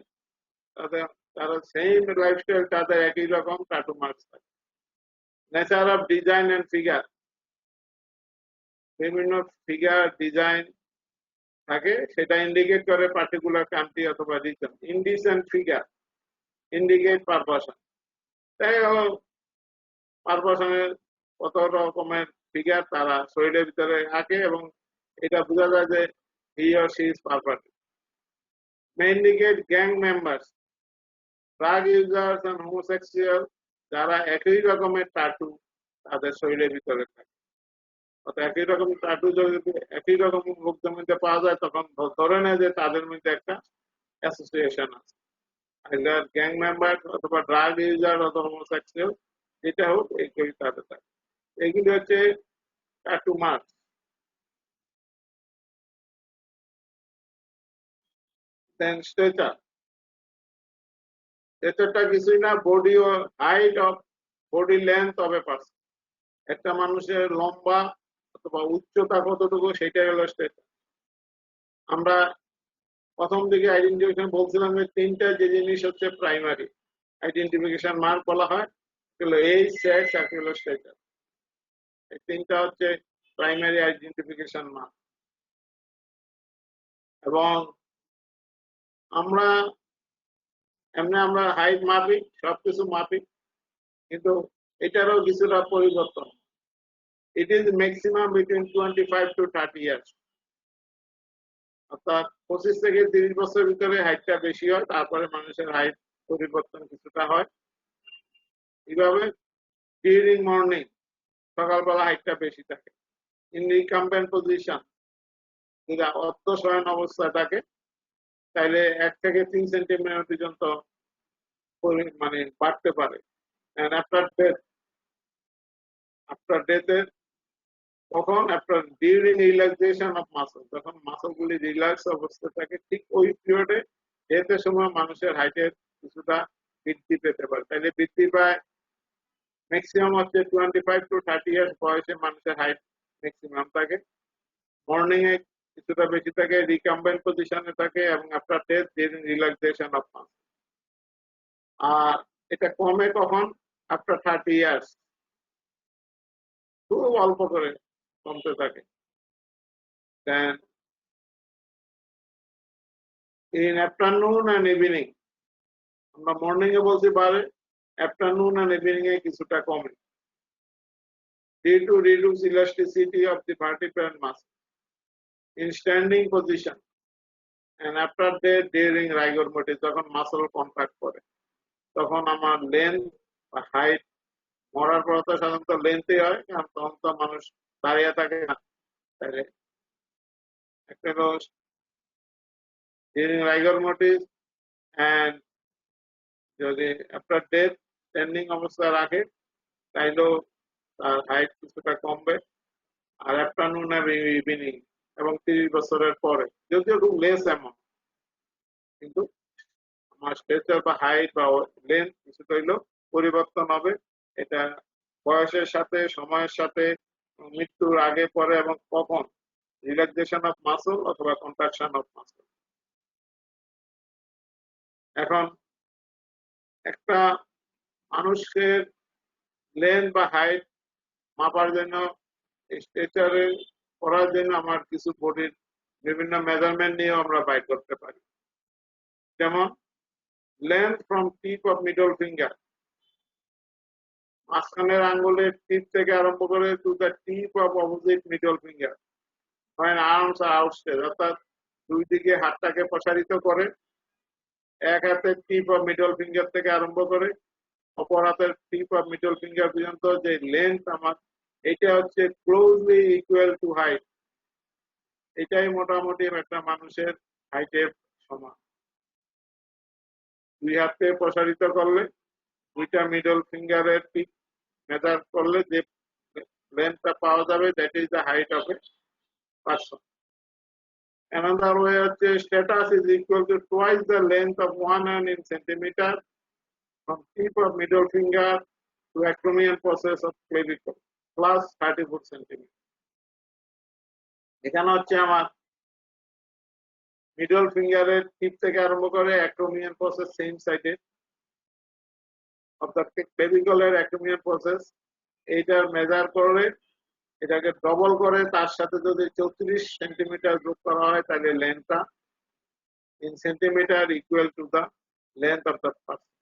তারা সেম লাইফস্টাইল, তাদের একই রকম ট্যাটু মার্কস থাকে। Nature of design and figure, বিভিন্ন ফিগার ডিজাইন থাকে, সেটা ইন্ডিকেট করে পার্টিকুলার কান্ট্রি অথবা region. Indecent figure indicate perversion, তাই পারপাশনের কত রকমের ফিগার তারা শরীরের ভিতরে আঁকে এবং এটা বোঝা যায় যে হি অর শি ইজ পারপার্টি। May indicate gang members, drug users and homosexual, যারা একই রকমের ট্যাটু তাদের শরীরের ভিতরে থাকে, অর্থাৎ একই রকম ট্যাটু যদি একই রকম লোকদের মধ্যে পাওয়া যায় তখন ধরে নেয় যে তাদের মধ্যে একটা অ্যাসোসিয়েশন আছে। আইদার গ্যাং মেম্বার অথবা ড্রাগ ইউজার অথবা হোমোসেক্সুয়াল, যেটা হোক এইগুলি তাদের থাকে। এগুলি হচ্ছে tattoo marks. Then stature. Statureটা কিছুই না, body or height of body length of a person. একটা মানুষের লম্বা অথবা উচ্চতা কতটুকু সেটাই হলো স্টেচার। আমরা প্রথম দিকে আইডেন্টিফিকেশন বলছিলাম যে তিনটা যে জিনিস হচ্ছে প্রাইমারি আইডেন্টিফিকেশন মার্ক বলা হয়, এগুলো এই সেক্স আর হলো স্টেচার। এই তিনটা হচ্ছে প্রাইমারি আইডেন্টিফিকেশন মার্ক। এবং আমরা আমরা হাইট মাপি, সবকিছু মাপি, কিন্তু এটারও কিছুটা পরিবর্তন। It is maximum between 25 to 30 years, অর্থাৎ 25 থেকে 30 বছরের ভিতরে হাইটটা বেশি হয়, তারপরে মানুষের হাইট পরিবর্তন কিছুটা হয়। এইভাবে ডিউরিং মর্নিং সকালবেলা হাইটটা বেশি থাকে। ইন রিকাম্বেন্ট পজিশন যদি অর্ধ শয়ন অবস্থায় থাকে তাহলে 1 থেকে 3 সেন্টিমিটার পর্যন্ত মানে বাড়তে পারে। আফটার ডেথের তখন after during relaxation of muscle, যখন মাসল গুলি রিল্যাক্স অবস্থায় থাকে ঠিক ওই পিরিয়ডে ডেথের সময় মানুষের হাইটের কিছুটা বৃদ্ধি পেতে পারে। তাহলে বৃদ্ধি পায় ম্যাক্সিমাম হচ্ছে 25 to 30 ইয়ার্স বয়সে মানুষের হাইট ম্যাক্সিমাম থাকে। মর্নিং এ কিছুটা বেশি থাকে, রিকাম্বেন্ট পজিশনে থাকে, এবং after death during relaxation of muscle. আর এটা কমে কখন? আফটার 30 ইয়ার্স, খুব অল্প করে কমতে থাকে। দেন ইন আফটারনুন এন্ড ইভিনিং, আমরা মর্নিং এ বলতে পারে, আফটারনুন এন্ড ইভিনিং এ কিছুটা কমে। due to reduced elasticity of the vertebral muscle in standing position and after that during rigor mortis, যখন মাসল কন্ট্রাক্ট করে তখন আমার লেন্থ বা হাইট, মরার পর তো সাধারণত লেন্থই হয়, কারণ তখন তো মানুষ দাঁড়িয়ে থাকে না। তাহলে একটা হলো during rigor mortis and যদি আফটার ডেথ স্ট্যান্ডিং অবস্থা রাখে তাইলেও তার হাইট কিছুটা কমবে। আর আফটারনুন আর ইভিনিং এবং 30 বছরের পরে যদিও খুব লেস অ্যামাউন্ট, কিন্তু আমার স্ট্রেচার বা হাইট বা লেন্থ কিছুটা হইলেও পরিবর্তন হবে। এটা বয়সের সাথে, সময়ের সাথে, মৃত্যুর আগে পরে এবং কখন, রিল্যাক্সেশন অফ মাসল অথবা কন্ট্রাকশন অফ মাসল। এখন একটা মানুষের লেন্থ বা হাইট মাপার জন্য, স্ট্রেচারে করার জন্য আমার কিছু বডির বিভিন্ন মেজারমেন্ট নিয়েও আমরা বাইর করতে পারি। যেমন length from tip of middle finger, মাঝখানের আঙ্গুলের টিপ থেকে আরম্ভ করে to the tip of opposite middle finger when arms are outstretched, অর্থাৎ দুই দিকে হাতটাকে প্রসারিত করে এক হাতের টিপ অফ মিডল ফিঙ্গার থেকে আরম্ভ করে অপর হাতের টিপ অফ মিডল ফিঙ্গার পর্যন্ত যে লেন্থ আমার, এটা হচ্ছে ক্লোজলি ইকুয়াল টু হাইট। এটাই মোটামুটি একটা মানুষের হাইটের সমান। দুই হাতকে প্রসারিত করলে দুইটা মিডল ফিঙ্গারের টিপ মেজার করলে যে লেন্থটা পাওয়া যাবে, that is the height of a person. Another way হচ্ছে status is equal to twice the length of one hand in centimeter from tip of middle finger to acromion process of clavicle plus 34 centimeter. এখানে হচ্ছে আমার মিডল ফিঙ্গারের টিপ থেকে আরম্ভ করে অ্যাক্রোমিয়ান প্রসেস সেম সাইডে, অর্থাৎ ক্লেভিকলের অ্যাক্রোমিয়ান প্রসেস, এইটার মেজার করে এটাকে ডবল করে তার সাথে যদি 34 সেন্টিমিটার যোগ করা হয় তাহলে লেন্থটা in centimetre equal to the length of the person.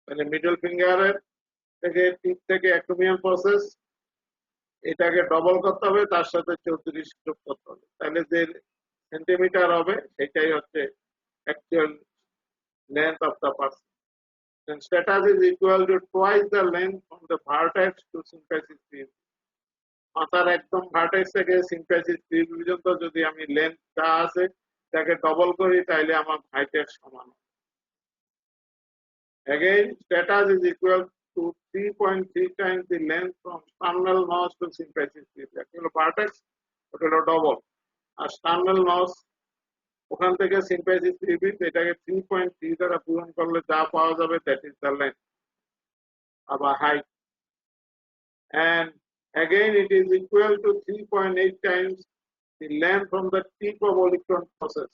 তাহলে মিডল ফিঙ্গারের থেকে টিপ থেকে অ্যাক্রোমিয়ান প্রসেস, এটাকে ডবল করতে হবে, তার সাথে 34 যোগ করতে হবে, তাহলে যে সেন্টিমিটার হবে সেটাই হচ্ছে actual length of the person. Then status is equal to twice the length from the vertex to symphysis field. মাথার একদম ভার্টেক্স থেকে সিম্প্যাসিস ফিল্ড পর্যন্ত যদি আমি লেন্থ যা আছে তাকে ডবল করি তাহলে আমার হাইটের সমান। Again, status is equal to 3.3 times the length from sternal notch to symphysis tip. একটা হলো vertex, ওটা হলো double, আর sternal notch ওখান থেকে symphysis tip এটাকে 3.3 দ্বারা পূরণ করলে যা পাওয়া যাবে that is the length আবার height, and again it is equal to 3.8 times the length from the tip of olectron process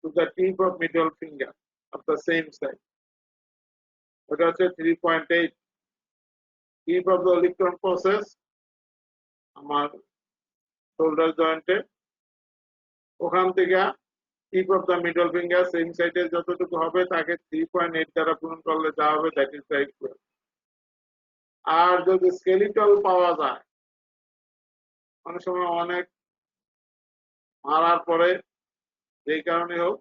to the tip of middle finger of the same side. ওটা হচ্ছে 3.8 tip of the olectron process আমার shoulder joint এ, ওখান থেকে tip of the middle finger same side এ যতটুকু হবে তাকে 3.8 দ্বারা পূরণ করলে যা হবে that is the equal. আর যদি স্কেলিটল পাওয়া যায়, অনেক সময় অনেক মারার পরে যেই কারণে হোক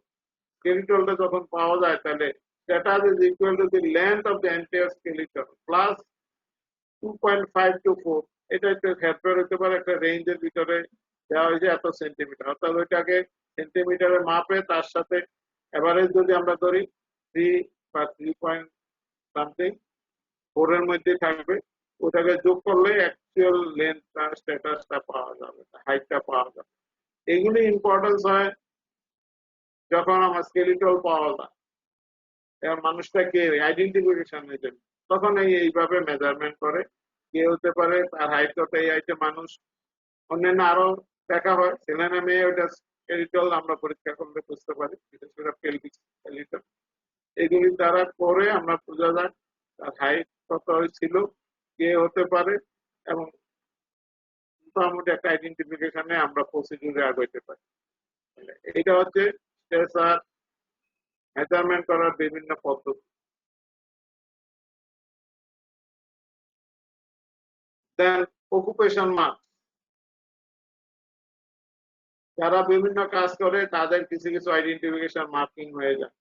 স্কেলিটলটা যখন পাওয়া যায় তাহলে সেটা is equal to the length of the entire skeleton plus 2.5 to 4. এটা একটু হেল্পের হতে পারে, একটা রেঞ্জের ভিতরে দেওয়া হয়েছে এত সেন্টিমিটার, অর্থাৎ ওইটাকে সেন্টিমিটারে মাপে তার সাথে এভারেজ যদি আমরা ধরি 3 বা 3.something 4 এর মধ্যে থাকবে, ওটাকে যোগ করলে অ্যাকচুয়াল লেন্থটা স্ট্যাটাসটা পাওয়া যাবে, হাইটটা পাওয়া যাবে। এগুলি ইম্পর্টেন্স হয় যখন আমার স্কেলিটল পাওয়া যায়, এবং মানুষটাকে আইডেন্টিফিকেশনের জন্য তখন এইভাবে মেজারমেন্ট করে কে হতে পারে, তার হাইট কত, এই হাইটে মানুষ। অন্যান্য আরো দেখা হয়, ছেলে না মেয়ে ওটা স্কেলিটল আমরা পরীক্ষা করলে বুঝতে পারি, বিশেষ করে পেলভিক স্কেলিটল। এগুলি দ্বারা করে আমরা বোঝা যায় তার হাইট কত হয়েছিল, কে হতে পারে, এবং মোটামুটি একটা আইডেন্টিফিকেশনে আমরা প্রসিডিউরে আগাইতে পারি। এটা হচ্ছে স্ট্রেসার মেজারমেন্ট করার বিভিন্ন পদ্ধতি। দেন অকুপেশন মার্ক, যারা বিভিন্ন কাজ করে তাদের কিছু কিছু আইডেন্টিফিকেশন মার্কিং হয়ে যায়।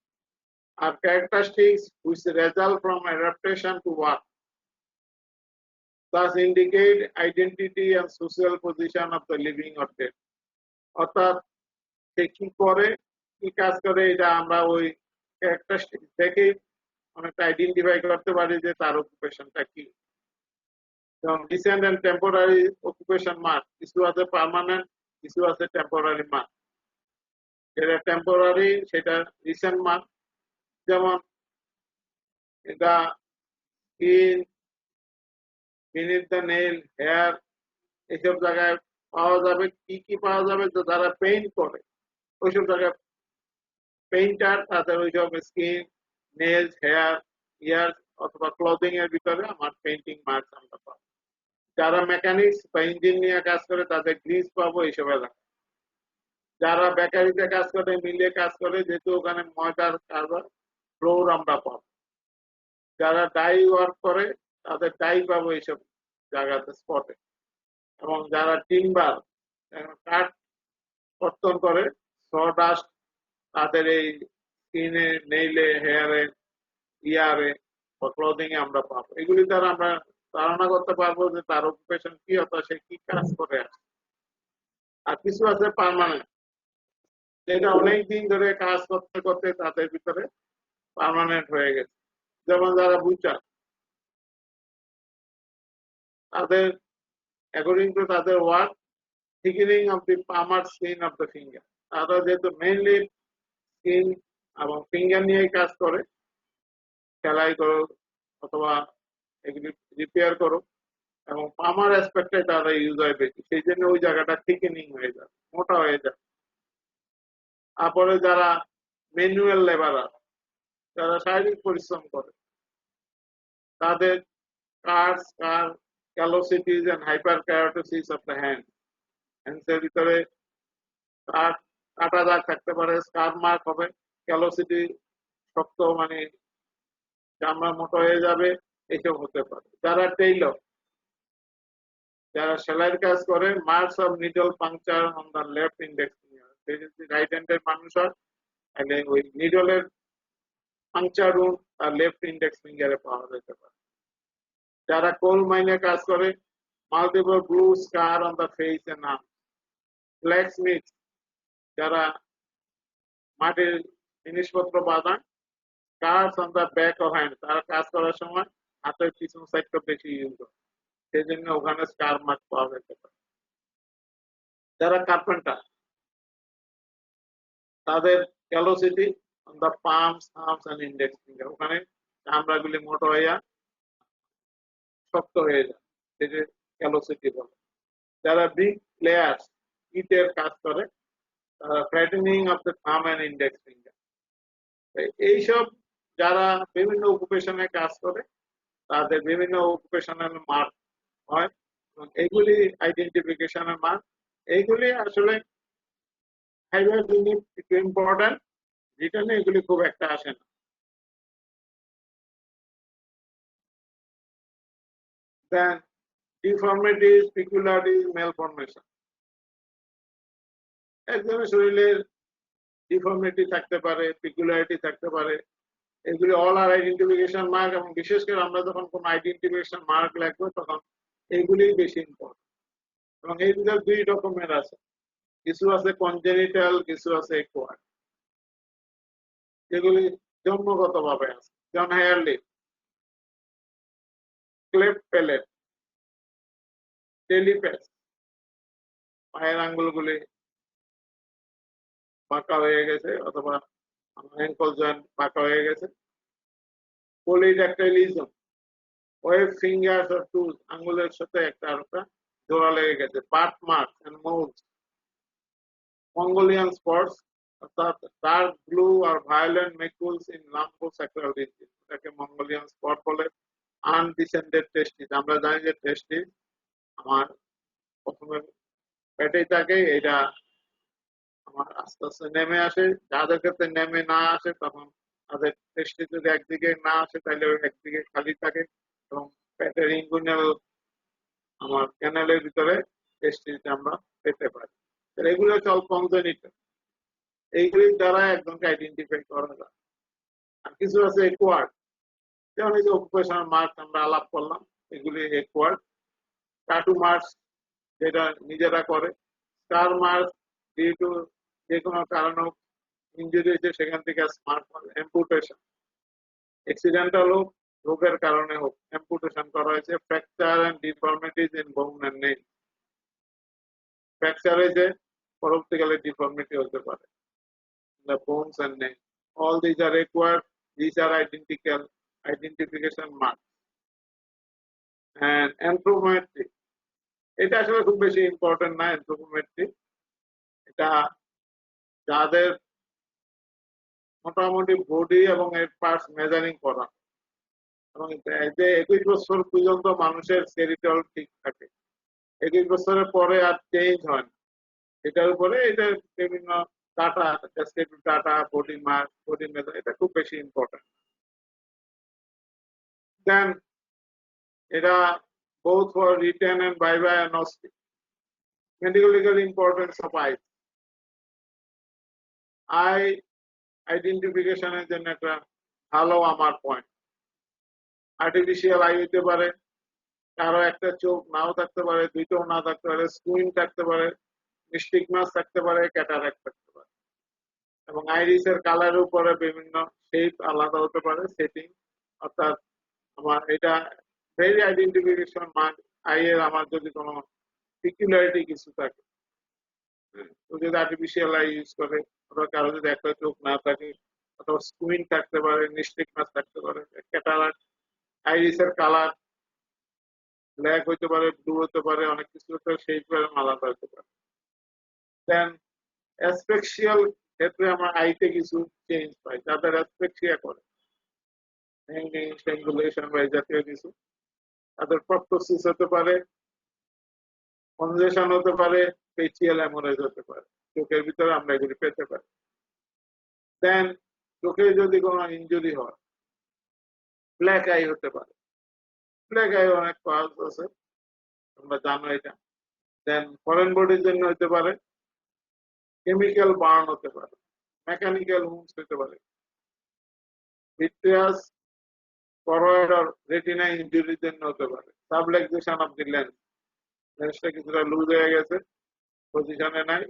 আর characteristics which result from adaptation to work thus indicate identity and social position of the living or dead. অর্থাৎ সে কি করে, কি কাজ করে, এটা আমরা ওই ক্যারেক্টারিস্টিক্স দেখেই অনেকটা আইডেন্টিফাই করতে পারি যে তার অকুপেশনটা কি। যেমন recent and temporary occupation mark, কিছু আছে পার্মানেন্ট, কিছু আছে টেম্পোরারি মার্ক। যেটা টেম্পোরারি সেটা রিসেন্ট মার্ক, যেমন এটা skin, beneath the nail, hair, এইসব জায়গায় পাওয়া যাবে। কি কি পাওয়া যাবে, তো যারা পেইন্ট করে ওইসব জায়গায় পেইন্টার, তাদের ওইসব স্কিন, নেলস, হেয়ার, ইয়ার অথবা ক্লদিং এর ভিতরে আমার পেইন্টিং মার্কস আমরা পাবো। যারা মেকানিক্স বা ইঞ্জিন নিয়ে কাজ করে তাদের গ্রিজ পাবো এইসব এলাকা। যারা বেকারিতে কাজ করে, মিলে কাজ করে, যেহেতু ওখানে ময়দার কাজ হয়, ফ্লোর আমরা পাবো। যারা ডাই ওয়ার্ক করে তাদের ডাই পাবো এইসব জায়গাতে, স্পটে। এবং যারা টিম্বার কাঠ কর্তন করে, সডাস্ট, তাদের এই স্কিনে, নেইলে, হেয়ারে, ইয়ারে বা ক্লোদিং এ আমরা পাবো। এগুলি দ্বারা আমরা ধারণা করতে পারবো যে তার অকুপেশন কি, অথবা সে কি কাজ করে আসে। আর কিছু আছে পার্মানেন্ট, যেটা অনেকদিন ধরে কাজ করতে করতে তাদের ভিতরে পার্মানেন্ট হয়ে গেছে। যেমন যারা বুচার, তাদের অ্যাকর্ডিং টু তাদের work thickening of the পামার skin of the finger, তারা যেহেতু মেইনলি স্কিন এবং ফিঙ্গার নিয়ে কাজ করে, সেলাই করো অথবা এগুলি রিপেয়ার করো, এবং পামার অ্যাসপেক্টে তারা ইউজ হয় বেশি, সেই জন্য ওই জায়গাটা থিকেনিং হয়ে যায়, মোটা হয়ে যায়। তারপরে যারা ম্যানুয়াল লেবারার, যারা শারীরিক পরিশ্রম করে, তাদের কার্স, callosities and hyperkeratosis of the hand, হ্যান্ডসের ভিতরে কাটা দাগ থাকতে পারে, স্কার মার্ক হবে, ক্যালোসিটি শক্ত, মানে চামড়া মোটা হয়ে যাবে, এইসব হতে পারে। যারা টেইলর, যারা সেলাইয়ের কাজ করে, marks of needle puncture on the left index finger, যদি রাইট হ্যান্ডের মানুষ হয় তাহলে ওই নিডলের পাংচার উন্ড আর লেফট ইন্ডেক্স ফিঙ্গারে পাওয়া যেতে পারে। যারা কোল মাইনে কাজ করে, multiple blue scar on the face and arm. Blacksmith, যারা মাটির জিনিসপত্র বানায়, scars on the back of hand, তারা কাজ করার সময় হাতের পিছন সাইডটা বেশি ইউজ হয়, সেই জন্য ওখানে স্কার মার্ক পাওয়া যেতে পারে। যারা কার্পেন্টার তাদের callosity on the palms thumbs and index finger, ওখানে চামড়াগুলি মোটা হইয়া শক্ত হয়ে যায়, সেটা ক্যালোসিটি বলে। যারা বিগ প্লেয়ার্স ইটের কাজ করে তারা ফ্ল্যাটেনিং অফ দ্য থাম এন্ড ইন্ডেক্স ফিঙ্গার। এইসব যারা বিভিন্ন অকুপেশনে কাজ করে তাদের বিভিন্ন অকুপেশনাল মার্ক হয় এবং এইগুলি আইডেন্টিফিকেশনের মার্ক। এইগুলি আসলে ফাইবার ইউনিট একটু ইম্পর্টেন্ট, রিটার্নে এগুলি খুব একটা আসে না। দেন ডিফর্মিটিস, পিকুলারিটিস, ম্যালফরমেশন। একজনের শরীরের ডিফর্মিটি থাকতে পারে, পিকুলারিটি থাকতে পারে, এগুলি অল আর আইডেন্টিফিকেশন মার্ক। এবং বিশেষ করে আমরা যখন কোন আইডেন্টিফিকেশন মার্ক লিখবো তখন এইগুলি বেশি ইম্পর্টেন্ট। এবং এই ভিতরে দুই রকমের আছে, কিছু আছে কনজেনিটাল, কিছু আছে অ্যাকোয়ার্ড, যেগুলি জন্মগত ভাবে আছে। যেমন হেয়ার লিপ, ক্লেফট প্যালেট, টেলিপ্যাস, পায়ের আঙ্গুলগুলি বাঁকা হয়ে গেছে অথবা অ্যাঙ্কল জয়েন্ট বাঁকা হয়ে গেছে। Polydactylism, web fingers or toes, আঙ্গুলের সাথে একটা আরেকটা জোড়া লেগে গেছে। Birth marks and moles, Mongolian spots অর্থাৎ ডার্ক ব্লু আর violet macules in lumbosacral region, এটাকে মঙ্গোলিয়ান স্পট বলে। আনডিসেন্ডেড টেস্টিস, আমরা জানি যে টেস্টিস আমার প্রথমে পেটেই থাকে, এটা আমার আস্তে আস্তে নেমে আসে। যাদের ক্ষেত্রে নেমে না আসে তখন তাদের টেস্টিস যদি একদিকে না আসে তাহলে ওই একদিকে খালি থাকে এবং পেটের ইনগুইনাল আমার ক্যানেলের ভিতরে টেস্টিস আমরা পেতে পারি। এগুলো হচ্ছে অল কনজেনিটাল, এইগুলির দ্বারা একজনকে আইডেন্টিফাই করা যায়। আর কিছু আছে অ্যাকোয়ার্ড, যেমন এই যে অকুপেশনাল মার্কস আমরা আলাপ করলাম, এগুলি অ্যাকোয়ার্ড। টাটু মার্কস যেটা নিজেরা করে, স্কার মার্কস ডিউ টু যে কোনো কারণে ইঞ্জুরি হয়েছে সেখান থেকে স্মার্ট অ্যাম্পুটেশন, অ্যাক্সিডেন্টাল হোক, রোগের কারণে হোক, অ্যাম্পুটেশন করা হয়েছে। Fracture and deformities in bone and nail, fracture হয়েছে পরবর্তীকালে ডিফর্মিটি হতে পারে the bones and nails. All these are required. These are identification marks. And anthropometry, এটা আসলে খুব বেশি ইম্পর্টেন্ট না। anthropometry এটা যাদের মোটামুটি বডি এবং এর পার্টস মেজারিং করা, এবং এই যে 21 বছর পর্যন্ত মানুষের স্কেলিটল ঠিক থাকে, 21 বছরের পরে আর চেঞ্জ হয় না, এটার উপরে এটা বিভিন্ন data, data, body mass, body measure, এটা খুব বেশি ইম্পর্টেন্ট। দেন এটা both for written and by diagnostic, medical legal importance of eye identification এর জন্য একটা ভালো আমার পয়েন্ট। আর্টিফিশিয়াল আই হইতে পারে, কারো একটা চোখ নাও থাকতে পারে, দুইটাও না থাকতে পারে, স্কুইন থাকতে পারে, স্টিগমাস থাকতে পারে, ক্যাটারাক্ট থাকতে পারে। এবং আইরিসের কালারের উপরে বিভিন্ন শেপ আলাদা হতে পারে, সেটিং, অর্থাৎ আমার এটা ভেরি আইডেন্টিফিকেশন মার্ক। আই এর আমার যদি কোনো পিকুলারিটি কিছু থাকে, তো যদি আর্টিফিশিয়াল আই ইউজ করে, অথবা কারো যদি একটা চোখ না থাকে, অথবা স্কুইন থাকতে পারে, নিস্টিগমাস থাকতে পারে, ক্যাটারাক্ট, আইরিসের কালার ব্ল্যাক হইতে পারে, ব্লু হতে পারে, অনেক কিছু হতে পারে, সেই আলাদা হতে পারে। দেন অ্যাসপেক্সিয়াল ক্ষেত্রে আমরা আইতে কিছু চেঞ্জ পাই, যাদের অ্যাসপেক্সিয়া করে, হ্যাঙ্গিং, স্ট্র্যাঙ্গুলেশন বা এই জাতীয় কিছু, তাদের প্রক্টোসিস হতে পারে, কনজেশন হতে পারে, ফেসিয়াল হ্যামোরেজ হতে পারে, চোখের ভিতরে আমরা এগুলি পেতে পারি। দেন চোখে যদি কোনো ইনজুরি হয়, ব্ল্যাক আই হতে পারে, ব্ল্যাক আই অনেক কজ আছে, তোমরা জানো এটা। দেন ফরেন বডির জন্য হতে পারে, কেমিক্যাল বার্ন হতে পারে, মেকানিক্যাল উন্স হতে পারে, ভিট্রিয়াস করয়েডর রেটিনা ইনজুরির জন্য হতে পারে, সাবলেক্সেশন অফ দি লেন্স, লেন্সটা কিছুটা লুজ হয়ে গেছে, পজিশনে নাই,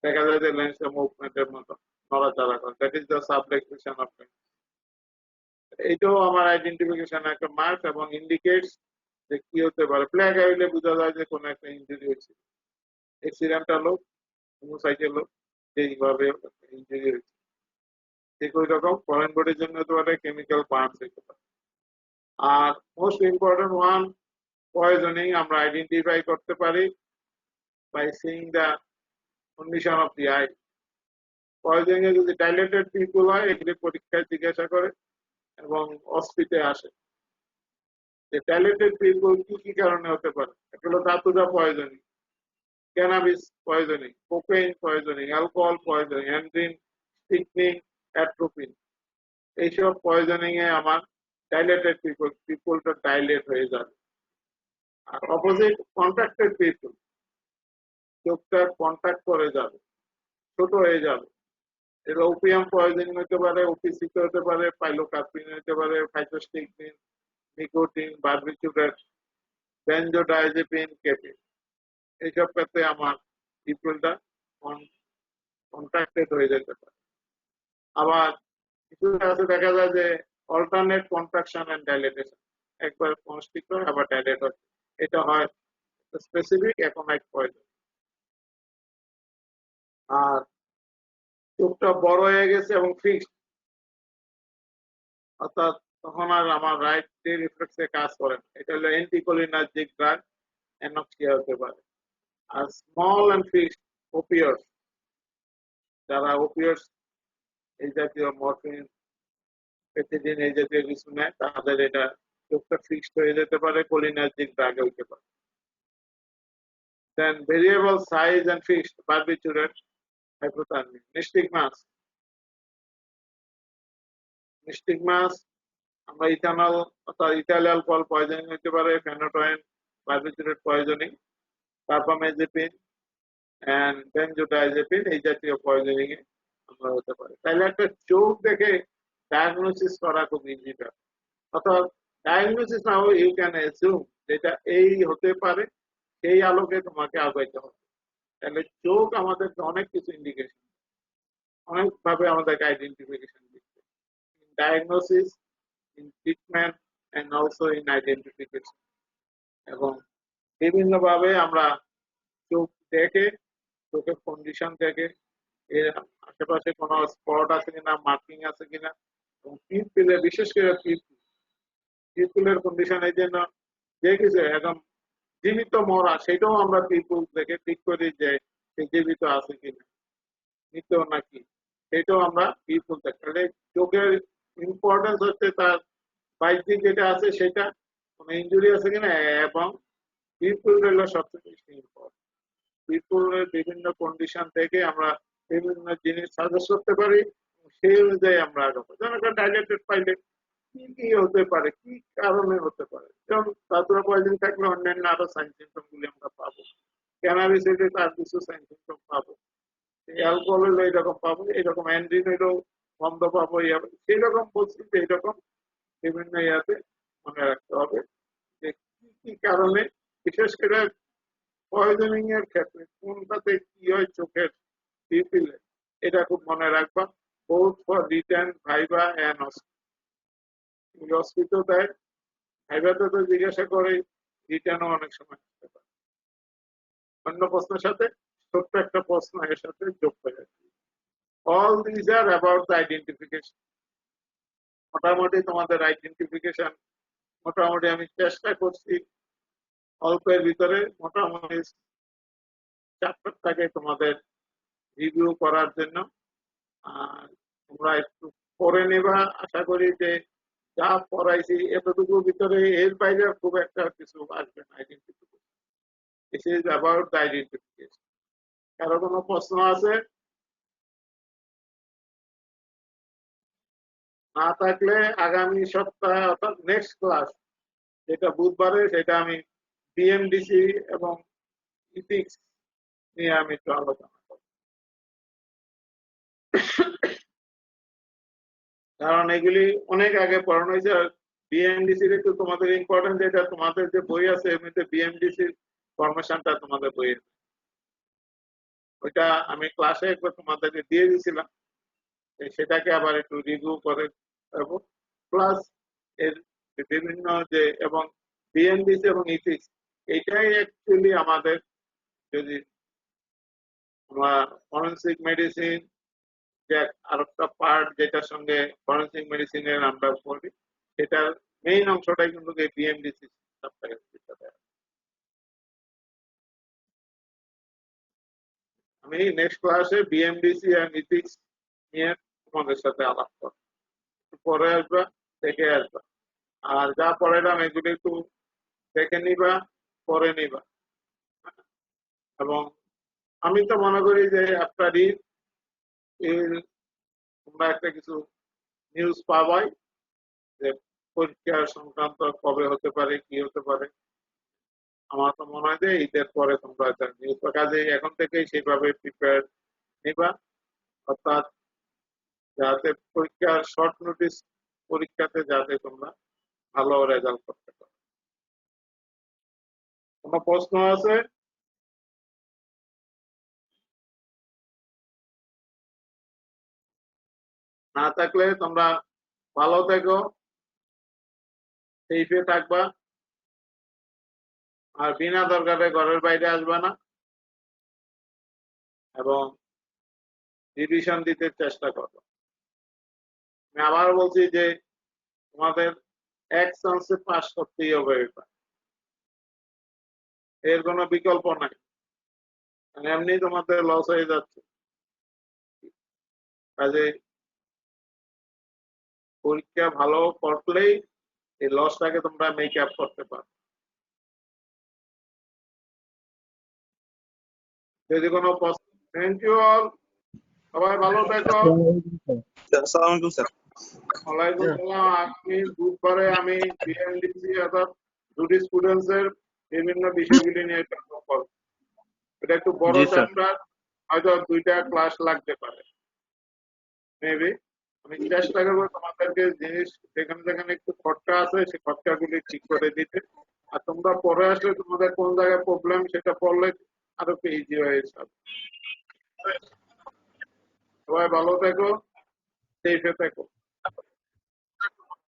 দেখা যায় যে লেন্সের মুভমেন্টের মতো নড়াচড়া করে, that is the subluxation of lens. এইটাও আমার আইডেন্টিফিকেশন একটা মার্ক এবং ইন্ডিকেটস যে কি হতে পারে। ব্ল্যাক হইলে বোঝা যায় যে কোনো একটা ইনজুরি হয়েছে, অ্যাক্সিডেন্টাল হোক, হোমোসাইকেল হোক, যেইভাবে ইনজুরি হয়েছে। ঠিক ওই রকম ফরেন বডির জন্য হতে পারে, কেমিক্যাল বার্নস হতে পারে। আর মোস্ট ইম্পর্টেন্ট ওয়ান, পয়জনিং আমরা আইডেন্টিফাই করতে পারি by seeing the condition of the eye. Poisoning এ যদি ডাইলেটেড পিপল হয়, এগুলি পরীক্ষায় জিজ্ঞাসা করে এবং অস্পিতে আসে যে ডাইলেটেড পিপল কি কি কারণে হতে পারে। এগুলো ধাতুটা poisoning, cannabis poisoning, cocaine poisoning, alcohol poisoning, endrin, strychnine, atropine. এইসব পয়জনিং এ আমার ডাইলেটেড পিপলটা ডাইলেট হয়ে যাবে। আর অপোজিট কন্ট্রাক্টেড পিপল, চোখটা কন্ট্যাক্ট করে যাবে, ছোট হয়ে যাবে। এর ওপিয়াম পয়জনিং হতে পারে, ওপিসিতে হতে পারে, পাইলোকার্পিন হতে পারে, ফাইটোস্টিকনিন, নিকোটিন, বারবিচুরেট, বেনজোডাইজেপিন, কেপিন। এইসব ক্ষেত্রে আমার পিপলটা কন্ট্রাক্টেড হয়ে যেতে পারে। আবার কিছু আছে দেখা যায় যে অল্টারনেট কন্ট্রাকশন এন্ড ডাইলেটেশন, একবার কনস্ট্রিক্ট হয় আবার ডাইলেট হয়। এটা হয় স্পেসিফিক অ্যাকোনাইট পয়জন। আর চোখটা বড় হয়ে গেছে এবং ফিক্সড, অর্থাৎ তখন আর আমার রাইট যে রিফ্লেক্সে কাজ করে না, এটা হলো অ্যান্টিকোলিনার্জিক ড্রাগ, অ্যানক্সিয়া হতে পারে। আর স্মল এন্ড ফিক্সড ওপিয়স, যারা ওপিয়স এই জাতীয় মরফিন, পেথিডিন এই জাতীয় কিছু নেয়, তাদের এটা চোখটা ফিক্সড হয়ে যেতে পারে, কোলিনার্জিক ড্রাগ হইতে পারে। Then variable size and fixed barbiturate, hypothermia, nystagmus. Nystagmus আমরা ইথানল অর্থাৎ ইথাইল অ্যালকোহল পয়জনিং হতে পারে, phenytoin, barbiturate poisoning, carbamazepine and benzodiazepine এই জাতীয় পয়জনিং এ আমরা হতে পারে। তাহলে একটা চোখ দেখে ডায়াগনোসিস করা খুব ইজি ব্যাপার। অর্থাৎ ডায়াগনোসিস না হলে ইউ ক্যান অ্যাজিউম যেটা এই হতে পারে, সেই আলোকে তোমাকে আগাইতে হবে। তাহলে চোখ আমাদেরকে অনেক কিছু ইন্ডিকেশন, অনেকভাবে আমাদেরকে আইডেন্টিফিকেশন দিচ্ছে, in diagnosis, in treatment and also in identification. এবং বিভিন্নভাবে আমরা চোখ দেখে, চোখের কন্ডিশন দেখে, এর আশেপাশে কোনো স্পট আছে কিনা, মার্কিং আছে কিনা, এবং পিপলে বিশেষ করে পিপলের কন্ডিশন এই জন্য যে কিছু একদম জীবিত মরা, সেটাও আমরা পিপুল দেখে ঠিক করি যে সে জীবিত আছে কিনা, মৃত নাকি, সেটাও আমরা পিপুল দেখি। তাহলে চোখের ইম্পর্টেন্স হচ্ছে তার বাহ্যিক যেটা আছে সেটা, কোনো ইঞ্জুরি আছে কিনা, এবং পিপুল হলো সবচেয়ে বেশি ইম্পর্টেন্ট। পিপুলের বিভিন্ন কন্ডিশন থেকে আমরা বিভিন্ন জিনিস সাজেস্ট করতে পারি, সেই অনুযায়ী আমরা আগাবো। যেমন একটা ডাইলেটেড পাইলে কি কি হতে পারে, কি কারণে হতে পারে, যেমন ধাতুরা পয়জন থাকলে অন্যান্য আরো সাইন সিমটম গুলি আমরা পাবো, ক্যানাবিস হইলে তার কিছু সাইন সিমটম পাবো, অ্যালকোহল হইলে এইরকম পাবো, এইরকম অ্যান্ড্রিন হইলেও বন্ধ পাবো, সেই রকম বলছি যে এইরকম বিভিন্ন ইয়াতে মনে রাখতে হবে যে কি কি কারণে, বিশেষ করে পয়জনিং এর ক্ষেত্রে কোনটাতে কি হয় চোখের পিপিলে, এটা খুব মনে রাখবা। both for written, viva and অস্কিত দেয়, ভাইভাতে তো জিজ্ঞাসা করে, রিটার্নও অনেক সময় আসতে পারে। অন্য প্রশ্নের সাথে ছোট্ট একটা প্রশ্ন এর সাথে যোগ করে যাচ্ছে। All these are about the identification. মোটামুটি তোমাদের আইডেন্টিফিকেশন মোটামুটি আমি চেষ্টা করছি অল্পের ভিতরে মোটামুটি চ্যাপ্টারটাকে তোমাদের রিভিউ করার জন্য। আর তোমরা একটু পড়ে নেবা, আশা করি যে যা পড়াইছি এতটুকুর ভিতরে, এর বাইরে খুব একটা কিছু আসবে না। Identification, this is about the identification. কারো কোনো প্রশ্ন আছে? না থাকলে আগামী সপ্তাহে অর্থাৎ নেক্সট ক্লাস যেটা বুধবারে, সেটা আমি বিএমডিসি এবং ইথিক্স নিয়ে আমি একটু আলোচনা করব। কারণ এগুলি অনেক আগে পড়ানো হয়েছে। আর বিএমডিসির একটু তোমাদের ইম্পর্টেন্ট, যেটা তোমাদের যে বই আছে এর মধ্যে বিএমডিসির ফরমেশনটা তোমাদের বইয়ে, ওইটা আমি ক্লাসে একবার তোমাদেরকে দিয়ে দিয়েছিলাম, সেটাকে আবার একটু রিভিউ করে দেবো। প্লাস এর বিভিন্ন যে এবং বিএনডিসি এবং ইথিক্স, এটাই অ্যাকচুয়ালি আমাদের যদি আমরা ফরেনসিক মেডিসিন যে আরেকটা পার্ট যেটার সঙ্গে ফরেনসিক মেডিসিনের আমরা পড়ি, সেটার মেইন অংশটাই কিন্তু এই বিএমডিসি সাবটাকে। আমি নেক্সট ক্লাসে বিএমডিসি এন্ড ইথিক্স নিয়ে তোমাদের সাথে আলাপ করব। পরে আসবা, দেখে আসবা, আর যা পড়াইলাম এগুলি একটু দেখে নিবা, পরে নিবা। এবং আমি তো মনে করি যে আফটার তোমরা একটা কিছু নিউজ পাবাই যে পরীক্ষা সংক্রান্ত কবে হতে পারে, কি হতে পারে। আমার তো মনে হয় যে ঈদের পরে তোমরা একটা নিউজ পাবে, কাজে এখন থেকেই সেইভাবে প্রিপেয়ার নিবা, অর্থাৎ যাতে পরীক্ষার শর্ট নোটিস পরীক্ষাতে যাতে তোমরা ভালো রেজাল্ট করতে পারো। কোনো প্রশ্ন আছে? না থাকলে তোমরা ভালো থেকো, সেফে থাকবা, আর বিনা দরকারে ঘরের বাইরে আসবা না, এবং রিভিশন দিতে চেষ্টা করো। আমি আবার বলছি যে তোমাদের এক চান্সে পাস করতেই হবে, এটা এর কোনো বিকল্প নাই, এমনি তোমাদের লস হয়ে যাচ্ছে। কাজে পরীক্ষা ভালো করলেই এই লসটাকে তোমরা মেক আপ করতে পারো। যদি কোনো থ্যাংক ইউ অল, সবাই ভালো থেকো। আসসালামু আলাইকুম স্যার। ওয়ালাইকুম সালাম। আমি বুধবারে আমি বিএমডিসি অর্থাৎ দুটি স্টুডেন্টস এর বিভিন্ন বিষয়গুলি নিয়ে তর্ক করব। এটা একটু বড় জি স্যার। চ্যাপ্টার, হয়তো 2টা ক্লাস লাগতে পারে মেবি। আমি চেষ্টা করবো তোমাদেরকে জিনিস যেখানে যেখানে একটু খরচা আছে সেই খরচাগুলি ঠিক করে দিতে, আর তোমরা পরে আসলে তোমাদের কোন জায়গায় প্রবলেম সেটা পড়লে আরো একটু ইজি হয়ে যাবে। সবাই ভালো থেকো, সেফে থেকো।